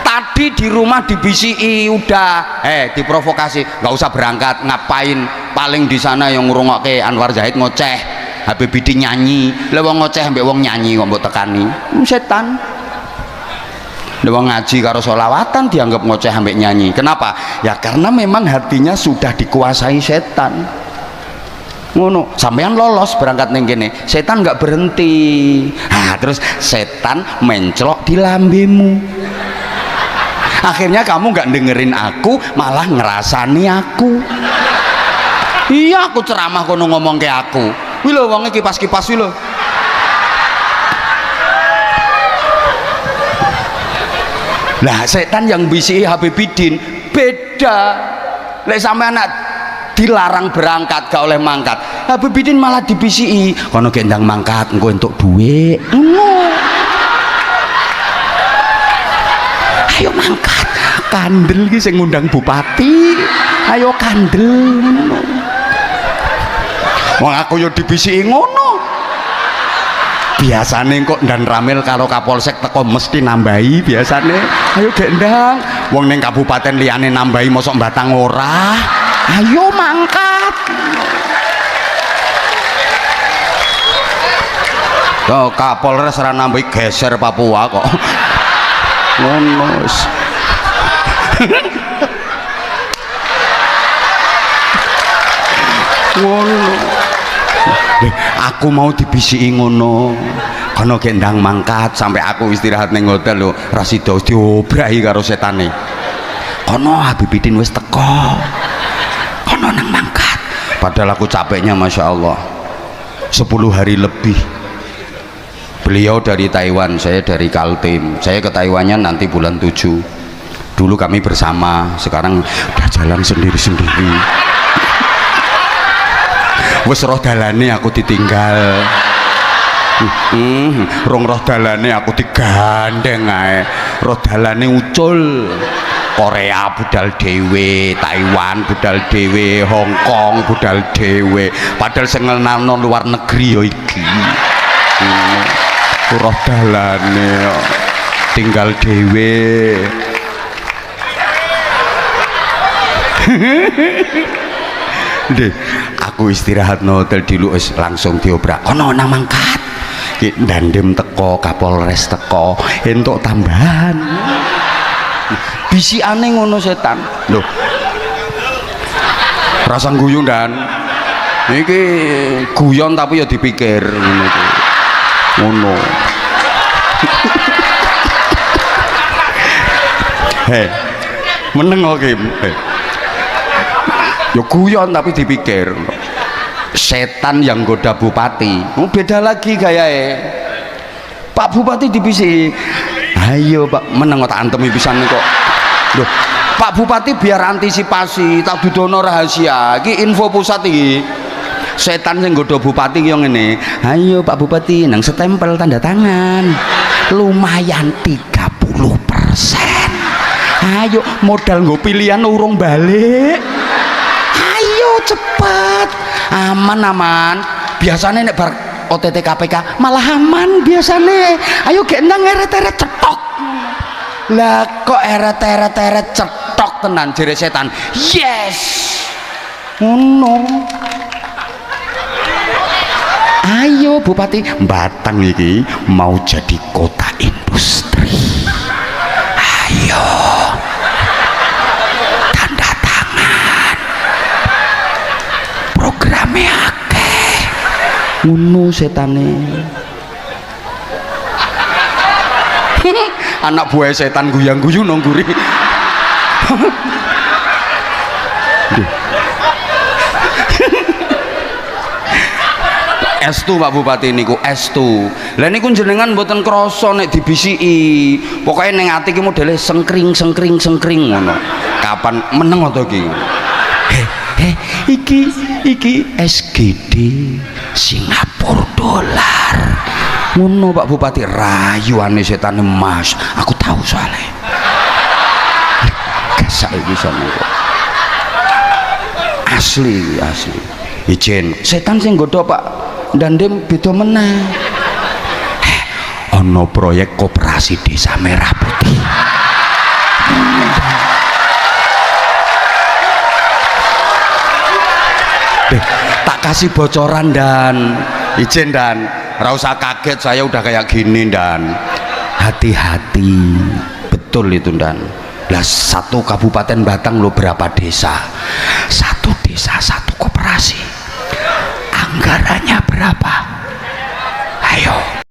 Tadi di rumah dibisi, udah diprovokasi, nggak usah berangkat, ngapain, paling di sana yang ngrungokke Anwar Zahid ngoceh, Habibie nyanyi, lha wong ngoceh ambek wong nyanyi kok mbok tekani. Setan. Lha wong ngaji karo sholawatan dianggap ngoceh ambek nyanyi. Kenapa? Ya karena memang hatinya sudah dikuasai setan. Ngono, sampean lolos berangkat ning kene, setan nggak berhenti. Terus setan menclok di lambemu. Akhirnya kamu nggak dengerin aku, malah ngerasani aku. Iya, aku ceramah kono ngomong ke aku. Wih lo, wongnya kipas-kipas wih lo. Nah, setan yang bisi Habibie beda. Lek sampe anak dilarang berangkat gak oleh mangkat, Habibie malah dibisi. Kono gendang mangkat, engko entuk duit. Ayo mangkat, kandel iki sing ngundang bupati. Ayo kandel. Wong aku yo dibisiki ngono. Biasane kok dan ramil karo Kapolsek teko mesti nambahi biasane. Ayo gendang. Wong ning kabupaten liyane nambahi mosok Batang ora. Ayo mangkat. Kok Kapolres ora nambahi geser Papua kok. Ngono. Ngono. Aku mau dibisiki ngono. Kono gendang mangkat sampai aku istirahat ning hotel lho, Rasido diobrahi karo setane. Kono Habibie wis teko. Kono nang mangkat. Padahal aku capeknya Masya Allah 10 hari lebih beliau dari Taiwan, saya dari Kaltim. Saya ke Taiwannya nanti bulan 7. Dulu kami bersama, sekarang udah jalan sendiri-sendiri. Wes roh dalane aku ditinggal. Rong roh dalane aku digandeng ae. Roh dalane ucul. Korea budal dewe, Taiwan budal dewe, Hong Kong budal dewe. Padahal sing ngenalno luar negeri ya iki. Roh dalane tinggal dewe. Deh, aku istirahat no hotel dulu langsung diobrak. Kono nang mangkat. Ki Dandem teko, Kapolres teko, entuk tambahan. Bisikane ngono setan. Loh. Rasa guyu dan iki guyon tapi ya dipikir ngono iki. Ngono. Heh. Meneng kok Kim. Ya guyon tapi dipikir. Setan yang goda bupati. Beda lagi gayae. Pak Bupati dibisi. Ayo Pak, meneng tak antemi pisan kok. Loh, Pak Bupati biar antisipasi, tak dudono rahasia. Iki info pusat iki. Setan sing goda bupati ki yo ngene. Ayo Pak Bupati nang setempel tanda tangan. Lumayan 30%. Ayo modal nggo pilihan urung balik. Ayo cepet. Aman. Biasanya nek bar OTT KPK malah aman biasanya. Ayo gek nang eret-eret cetok. Lah kok eret-eret cetok tenan jere setan. Yes. Ngono. Ayo Bupati, Batang iki mau jadi kota industri. Ayo. Tanda tangan. Programnya akeh. Ngono setane. Anak buah setan guyang-guyu nongguri. Estu Pak Bupati niku estu. Lah niku jenengan mboten krasa nek dibisiki. Pokoke ning ati ki modele sengkring ngono. Kapan meneng to iki? Iki SGD Singapura dolar. Ngono Pak Bupati, rayuane setan Mas. Aku tahu soalnya. Gasak iki sama kok. Asli. Ijen, setan sing nggodha Pak Dandem beda meneh. Ono proyek koperasi desa Merah Putih. Tak kasih bocoran dan ijen dan ora usah kaget, saya udah kayak gini dan hati-hati. Betul itu dan. Lah satu kabupaten Batang lo berapa desa? Satu desa satu koperasi.